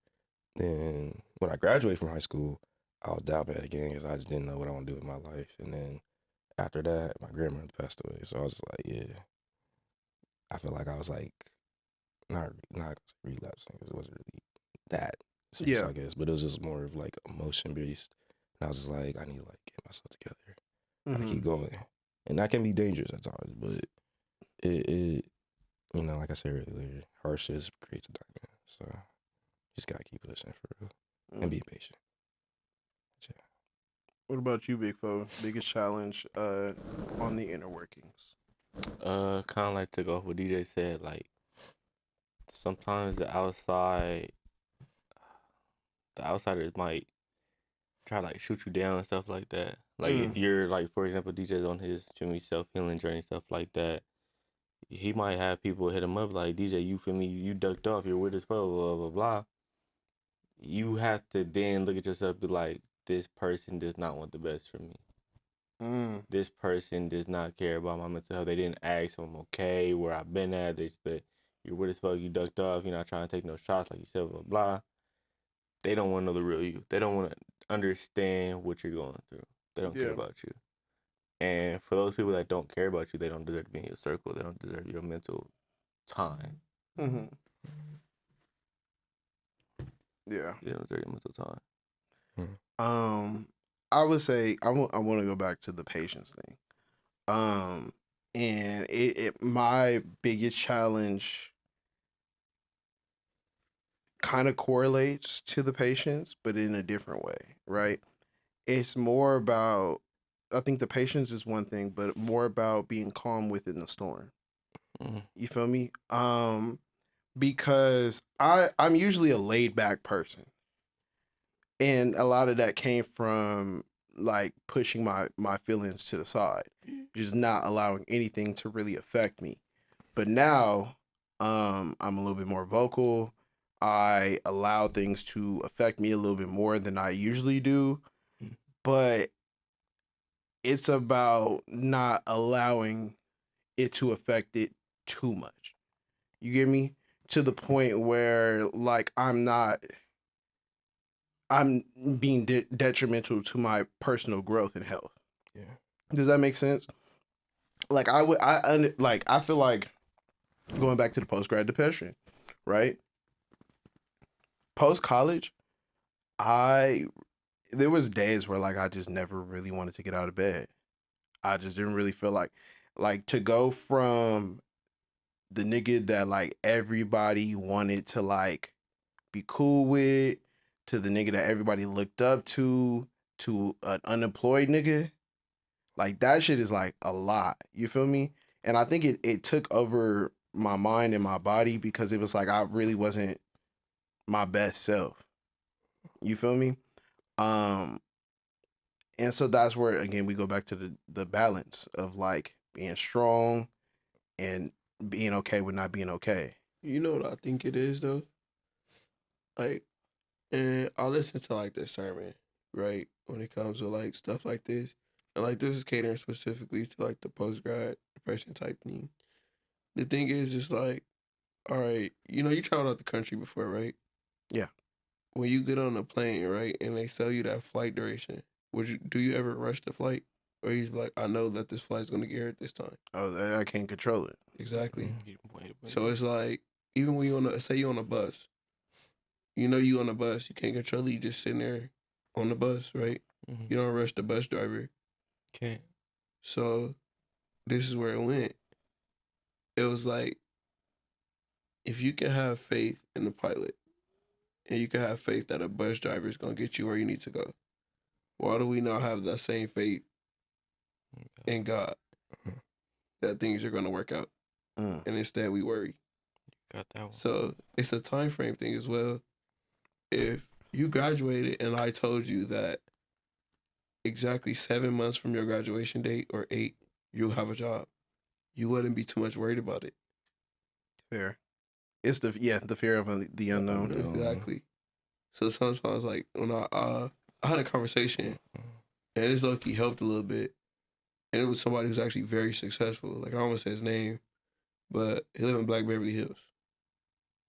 Then when I graduated from high school, I was down bad again because I just didn't know what I want to do with my life. And then after that, my grandmother passed away. So I was just like, yeah, I feel like I was like, not relapsing because it wasn't really that serious, Yeah. I guess, but it was just more of like emotion based. And I was just like, I need to like get myself together. I keep going, and that can be dangerous at times, but it like I said earlier, harshness creates a diamond. So just gotta keep pushing for real and be patient. Yeah. What about you, Big Fo? Biggest challenge on the inner workings? Kind of like to go off what DJ said. Like sometimes the outsiders might try to like shoot you down and stuff like that. Like if you're like, for example, DJ's on his Jimmy self-healing journey, stuff like that, he might have people hit him up like, DJ, you feel me? You ducked off. You're with as fuck, blah, blah, blah. You have to then look at yourself and be like, this person does not want the best for me. This person does not care about my mental health. They didn't ask if I'm okay, where I've been at. They said, you're with as fuck, you ducked off. You're not trying to take no shots like you said, blah, blah. They don't want to know the real you. They don't want to understand what you're going through. They don't care about you. And for those people that don't care about you, they don't deserve to be in your circle. They don't deserve your mental time. Yeah. They don't deserve your mental time. I would say I want to go back to the patience thing. And my biggest challenge kind of correlates to the patience, but in a different way, right? It's more about, I think the patience is one thing, but more about being calm within the storm. You feel me? Because I'm usually a laid back person. And a lot of that came from like pushing my feelings to the side, just not allowing anything to really affect me. But now I'm a little bit more vocal. I allow things to affect me a little bit more than I usually do, but it's about not allowing it to affect it too much. You get me? To the point where like I'm being detrimental to my personal growth and health. Yeah. Does that make sense? Like I feel like going back to the post grad depression, right? Post college, there was days where like I just never really wanted to get out of bed. I just didn't really feel like to go from the nigga that like everybody wanted to like be cool with to the nigga that everybody looked up to an unemployed nigga. Like that shit is like a lot. You feel me? And I think it took over my mind and my body because it was like I really wasn't my best self. You feel me? Um and so that's where again we go back to the balance of like being strong and being okay with not being okay. You know what I think it is though? Like, and I listen to like the sermon, right? When it comes to like stuff like this. And like this is catering specifically to like the post grad depression type thing. The thing is just like, all right, you know, you traveled out the country before, right? Yeah. When you get on a plane, right, and they tell you that flight duration, do you ever rush the flight? Or you just be like, I know that this flight's gonna get here at this time. Oh, I can't control it. Exactly. Wait. So it's like even when you say you on a bus, you know you on a bus, you can't control it, you just sitting there on the bus, right? Mhm. You don't rush the bus driver. Can't. So this is where it went. It was like if you can have faith in the pilot and you can have faith that a bus driver is gonna get you where you need to go, why do we not have that same faith in God that things are gonna work out? Mm. And instead we worry. Got that one. So it's a time frame thing as well. If you graduated and I told you that exactly 7 months from your graduation date or 8, you'll have a job, you wouldn't be too much worried about it. Fair. It's the fear of the unknown. Exactly. So sometimes like when I had a conversation and this low key helped a little bit, and it was somebody who's actually very successful. Like I almost say his name, but he lived in Black Beverly Hills.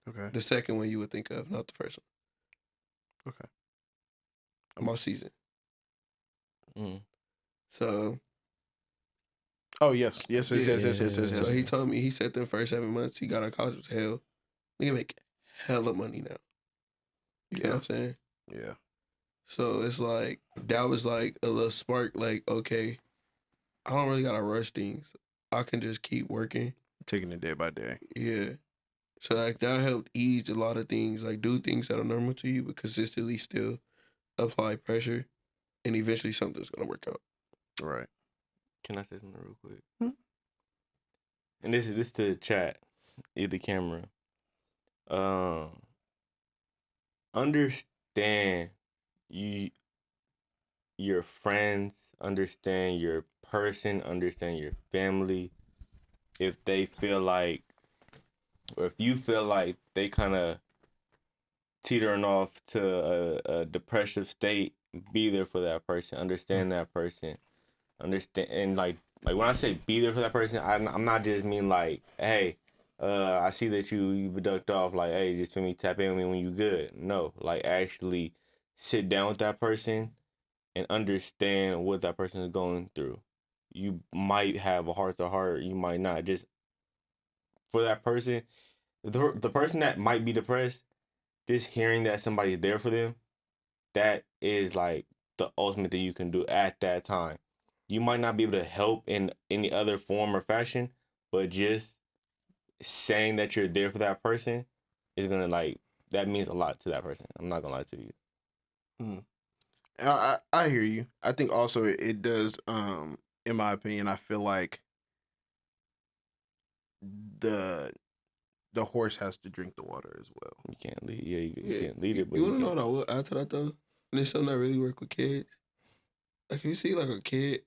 Okay. The second one you would think of, not the first one. Okay. I'm all season. Mm. So Oh yes. Yes. so Yes. he told me he said the first 7 months he got out of college was hell. Nigga make hella money now. You know what I'm saying? Yeah. So it's like that was like a little spark. Like okay, I don't really gotta rush things. I can just keep working. Taking it day by day. Yeah. So like that helped ease a lot of things. Like do things that are normal to you, but consistently still apply pressure, and eventually something's gonna work out. Right. Can I say something real quick? Hmm? And this is to the chat, either camera. Understand your friends, understand your person, understand your family. If they feel like, or if you feel like they kind of teetering off to a depressive state, be there for that person. Understand that person. Understand, and like when I say be there for that person, I'm not just mean like, hey, I see that you ducked off, like, hey, just for me tap in with me when you good. No, like actually sit down with that person and understand what that person is going through. You might have a heart to heart, you might not. Just for that person, the person that might be depressed, just hearing that somebody's there for them, that is like the ultimate thing you can do at that time. You might not be able to help in any other form or fashion, but just saying that you're there for that person is gonna like that means a lot to that person. I'm not gonna lie to you. Mm. I hear you. I think also it does. In my opinion, I feel like the horse has to drink the water as well. You can't lead. Yeah, you can't lead it, but you you wanna know can. what I would add to that though? And it's something that really work with kids. Like if you see like a kid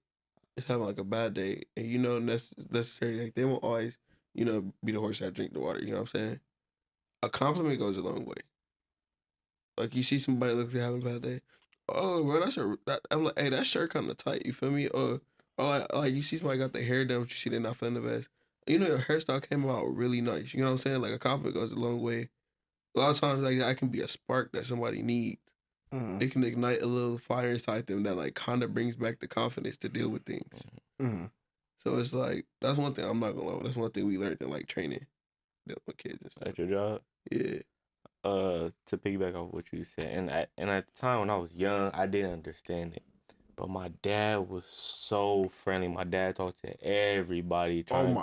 is having like a bad day, and you know necessarily like they won't always, you know, be the horse that drink the water. You know what I'm saying? A compliment goes a long way. Like you see somebody look like having a bad day. Oh, bro, I'm like, hey, that shirt kind of tight. You feel me? Or like you see somebody got their hair done, but you see they're not feeling the best. You know, your hairstyle came out really nice. You know what I'm saying? Like a compliment goes a long way. A lot of times, like that can be a spark that somebody needs. Mm-hmm. It can ignite a little fire inside them that like kind of brings back the confidence to deal with things. Mm-hmm. So it's like that's one thing I'm not gonna lie. That's one thing we learned in like training with kids and stuff. At your job. Yeah. To piggyback off what you said, and at the time when I was young, I didn't understand it. But my dad was so friendly. My dad talked to everybody, trying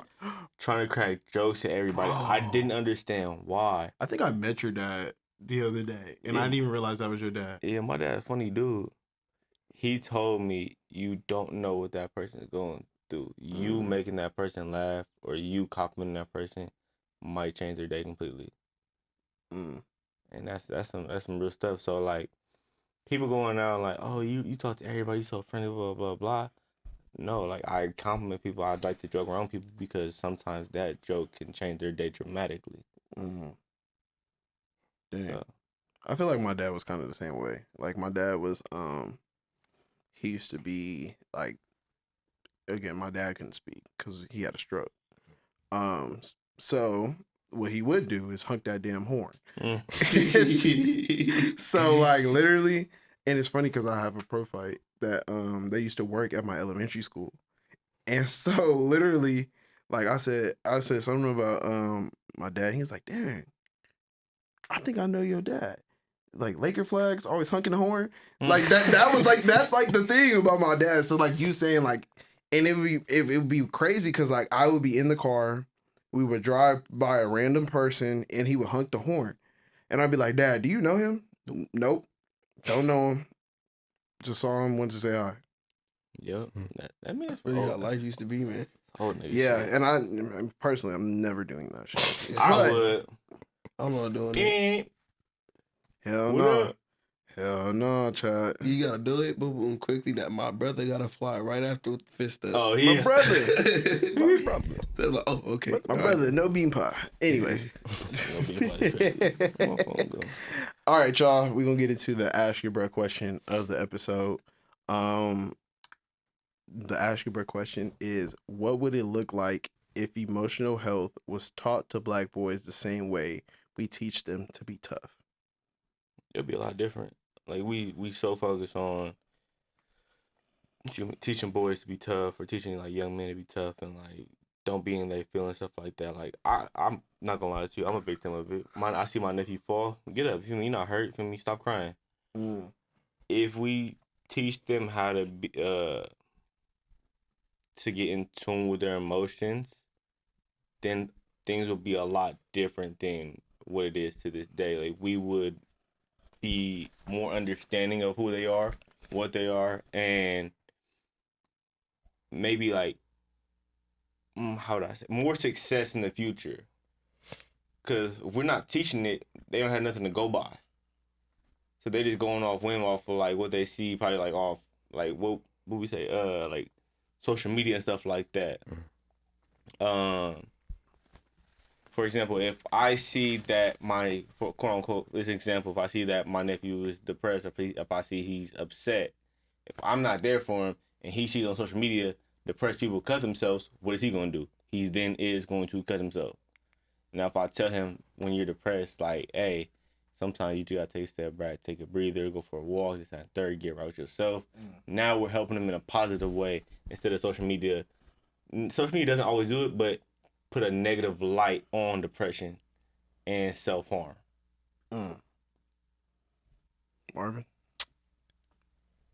to crack jokes to everybody. I didn't understand why. I think I met your dad the other day, and I didn't even realize that was your dad. Yeah, my dad's a funny dude. He told me you don't know what that person is going through. You making that person laugh or you complimenting that person might change their day completely. Mm. And that's some real stuff. So like people going out like, oh, you talk to everybody, you so friendly, blah blah blah. No, like I compliment people. I'd like to joke around people because sometimes that joke can change their day dramatically. Mm-hmm. Dang. So, I feel like my dad was kind of the same way. Like my dad was, he used to be like, again, my dad couldn't speak because he had a stroke. So what he would do is honk that damn horn. So like literally, and it's funny because I have a pro fight that they used to work at my elementary school, and so literally, like I said something about my dad. He was like, "Dang, I think I know your dad." Like Laker flags, always honking the horn. Like that was like that's like the thing about my dad. So like you saying like, and it would be crazy because like I would be in the car, we would drive by a random person and he would honk the horn, and I'd be like, Dad, do you know him? Nope, don't know him. Just saw him, went to say hi. yep. That means Really how life used to be, man. old nigga Yeah, shit. and I personally, I'm never doing that shit. I But would. I'm not doing it. Beep. hell What no, up? hell no, Chad. You gotta do it, boom, boom, quickly. That my brother gotta fly right after with the fist up. Oh, My yeah. brother, My brother. They're like, oh, okay. my brother, no bean pie. Anyways. No bean pie is crazy. My phone go. All right, y'all. We're gonna get into the Ask Your Bruh question of the episode. The Ask Your Bruh question is: what would it look like if emotional health was taught to Black boys the same way we teach them to be tough? It'll be a lot different. Like we so focused on teaching boys to be tough or teaching like young men to be tough and like don't be in their feelings, stuff like that. Like I'm not gonna lie to you, I'm a victim of it. I see my nephew fall. Get up, feel me? You're not hurt. Feel me? Stop crying. Mm. If we teach them how to be to get in tune with their emotions, then things would be a lot different than what it is to this day. Like we would be more understanding of who they are, what they are, and maybe like how would I say more success in the future. Because if we're not teaching it, they don't have nothing to go by. So they just going off whim off of like what they see, probably like off like what we say, like social media and stuff like that. For example, if I see that my quote unquote this example, if I see that my nephew is depressed, if I see he's upset, if I'm not there for him and he sees on social media depressed people cut themselves, what is he gonna do? He then is going to cut himself. Now, if I tell him when you're depressed, like, hey, sometimes you do gotta take a step back, take a breather, go for a walk, this and third, get right with yourself. Now we're helping him in a positive way instead of social media. Social media doesn't always do it, but put a negative light on depression and self-harm. Marvin?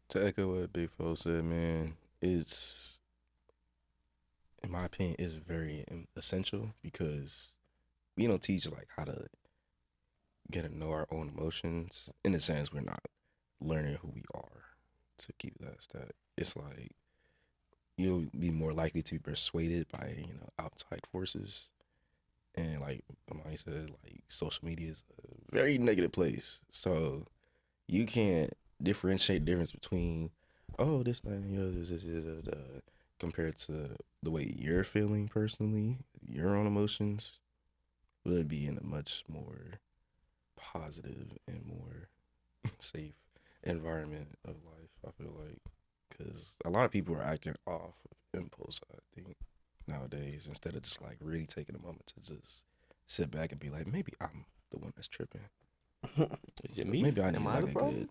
To echo what Big Fo said, man, it's, in my opinion, is very essential because we don't teach like how to get to know our own emotions. In a sense, we're not learning who we are to keep that stat. It's like you'll be more likely to be persuaded by outside forces, and like Amani said, like social media is a very negative place. So you can't differentiate the difference between this compared to the way you're feeling personally, your own emotions. Will be in a much more positive and more safe environment of life, I feel like, because a lot of people are acting off of impulse, I think, nowadays, instead of just like really taking a moment to just sit back and be like, maybe I'm the one that's tripping. Is it me? Maybe I need Am I like the a problem? good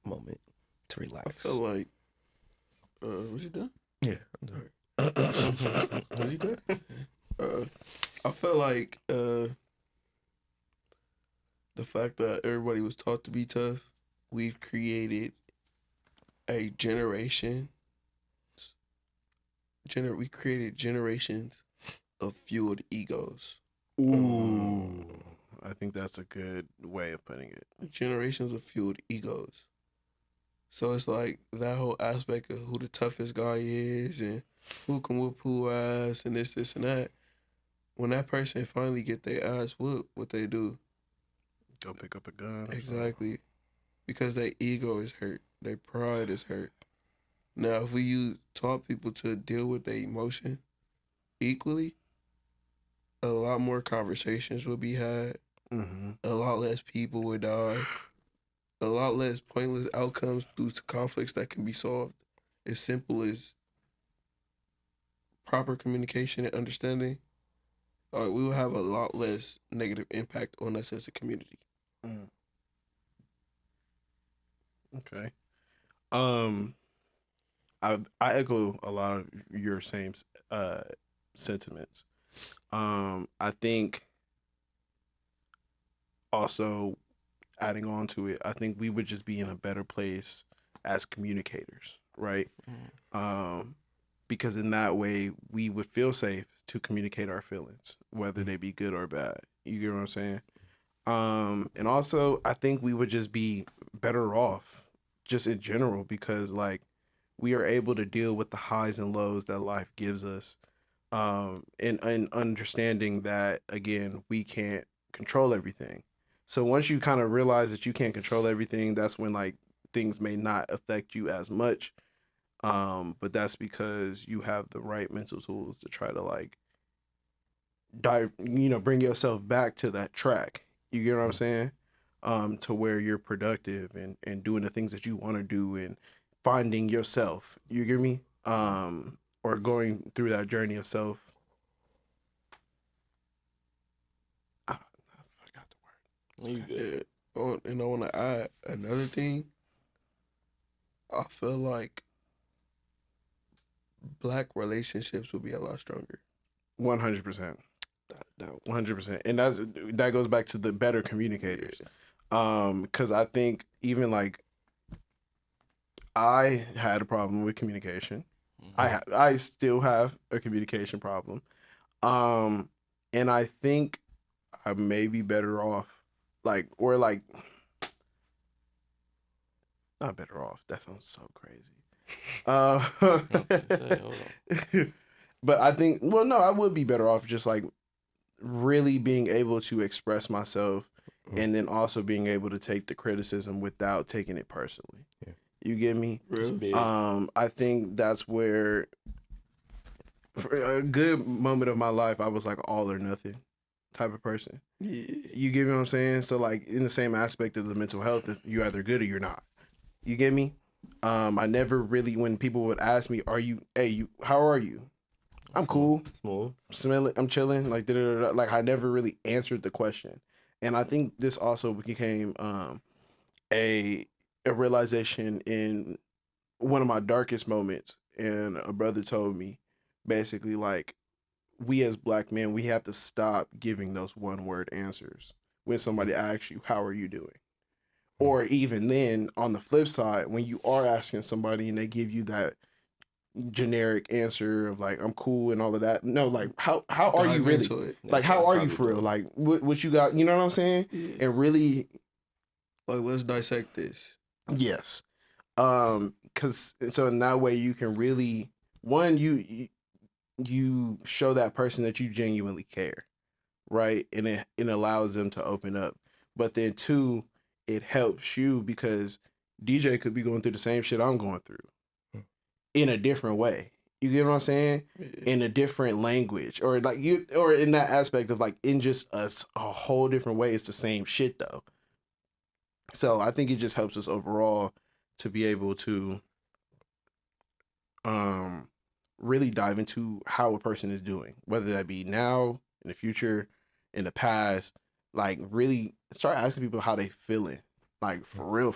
moment to relax. I feel like, was you done? Yeah, I'm done. Was he good? I feel like the fact that everybody was taught to be tough, we've created a generation. We created generations of fueled egos. Ooh. I think that's a good way of putting it. Generations of fueled egos. So it's like that whole aspect of who the toughest guy is and who can whoop who ass and this, and that. When that person finally get their ass whooped, what they do? Go pick up a gun. Exactly. Because their ego is hurt. Their pride is hurt. Now, if we taught people to deal with their emotion equally, a lot more conversations would be had. Mm-hmm. A lot less people would die. A lot less pointless outcomes due to conflicts that can be solved as simple as proper communication and understanding. We will have a lot less negative impact on us as a community. Mm. Okay. Um, I echo a lot of your same uh sentiments. I think also adding on to it, I think we would just be in a better place as communicators, right? Um, because in that way we would feel safe to communicate our feelings, whether they be good or bad. You get what I'm saying? And also I think we would just be better off just in general because like we are able to deal with the highs and lows that life gives us. And understanding that again, we can't control everything. So once you kind of realize that you can't control everything, that's when like things may not affect you as much. But that's because you have the right mental tools to try to like dive, bring yourself back to that track. You get what I'm saying? To where you're productive and doing the things that you want to do and finding yourself. You get me? Or going through that journey of self. I forgot the You good? Yeah. Oh, and I want to add another thing. I feel like black relationships will be a lot stronger. 100%. Doubt. 100%. And that goes back to the better communicators. Because I think even like I had a problem with communication. I still have a communication problem. And I think I may be better off, like, or like, not better off. That sounds so crazy. But I think, well, no, I would be better off just like really being able to express myself and then also being able to take the criticism without taking it personally. Yeah. You get me? Really? I think that's where for a good moment of my life I was like all or nothing type of person. Yeah. You get me what I'm saying? So like in the same aspect of the mental health, you're either good or you're not. You get me? I never really, when people would ask me, how are you? I'm cool. Smooth. Smelling, I'm chilling. Like, da-da-da-da. Like I never really answered the question. And I think this also became a realization in one of my darkest moments. And a brother told me basically like we as black men, we have to stop giving those one word answers when somebody asks you, how are you doing? Or even then, on the flip side, when you are asking somebody and they give you that generic answer of like I'm cool and all of that. No, like how are you Dive really? into it. Like how are you for real? Like what you got? You know what I'm saying? Yeah. And really, Like, let's dissect this. yes. Cause so in that way you can really you show that person that you genuinely care, right? And it allows them to open up. But then two, it helps you because DJ could be going through the same shit I'm going through in a different way. You get what I'm saying? Yeah. In a different language, or like or in that aspect of like in just a whole different way. It's the same shit though. So I think it just helps us overall to be able to really dive into how a person is doing, whether that be now, in the future, in the past. Like really start asking people how they feeling, like for real,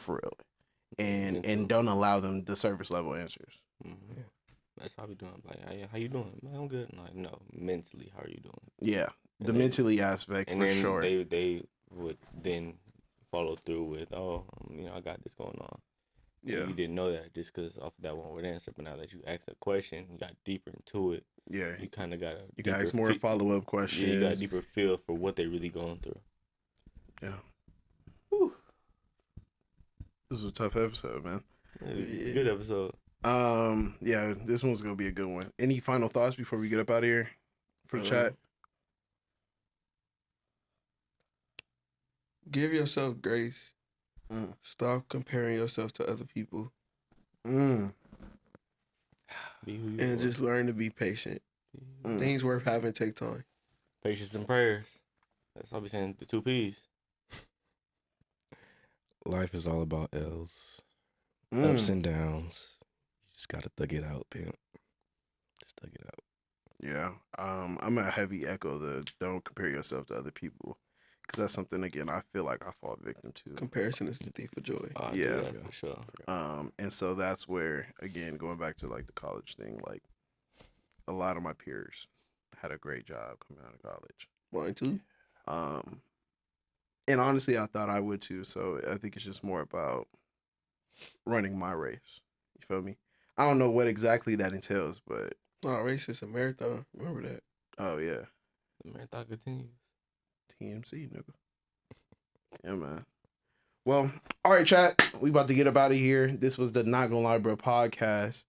and don't allow them the surface level answers. Mm-hmm. That's how we doing. Like, how you doing? Man, I'm good. Like, no, mentally, how are you doing? Yeah, the And mentally aspect and for then sure. they would then follow through with, I got this going on. Yeah, And you didn't know that just because off of that one word answer, but now that you asked a question, you got deeper into it. yeah. You kind of got a You can ask more follow-up questions. Yeah, you got a deeper feel for what they really going through. Yeah. Whew. This was a tough episode, man. Yeah. Good episode. Yeah, this one's gonna be a good one. Any final thoughts before we get up out of here for the chat? Give yourself grace. Stop comparing yourself to other people. Be who you and are. just learn to be patient. Things worth having take time. Patience and prayers. That's all I'll be saying. The 2 P's. Life is all about L's, ups and downs. You just gotta thug it out, pimp. Just thug it out. Yeah. I'm a heavy echo the don't compare yourself to other people. Because that's something, again, I feel like I fall victim to. Comparison is the thief of joy. Yeah. For sure. And so that's where, again, going back to like the college thing, like a lot of my peers had a great job coming out of college. Mine too. And honestly, I thought I would too. So I think it's just more about running my race. You feel me? I don't know what exactly that entails, but No, race is a marathon. Remember that. oh yeah, The marathon continues. TMC nigga. Yeah, man. Well, all right, chat. We about to get up out of here. This was the Not Gonna Lie Bruh podcast.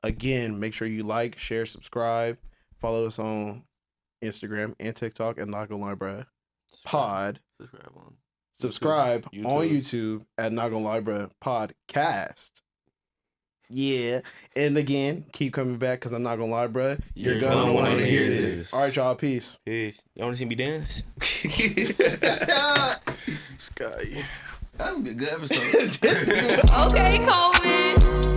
Again, make sure you like, share, subscribe, follow us on Instagram and TikTok at Not Gonna Lie Bruh Pod. Subscribe on Subscribe on YouTube at Not Gonna Lie Bruh Podcast. Yeah. And again, keep coming back because I'm not gonna lie, bruh. You're gonna want to hear this. All right, y'all. Peace. Peace. Y'all want to see me dance? Sky. That would be a good episode. This Okay, Coleman.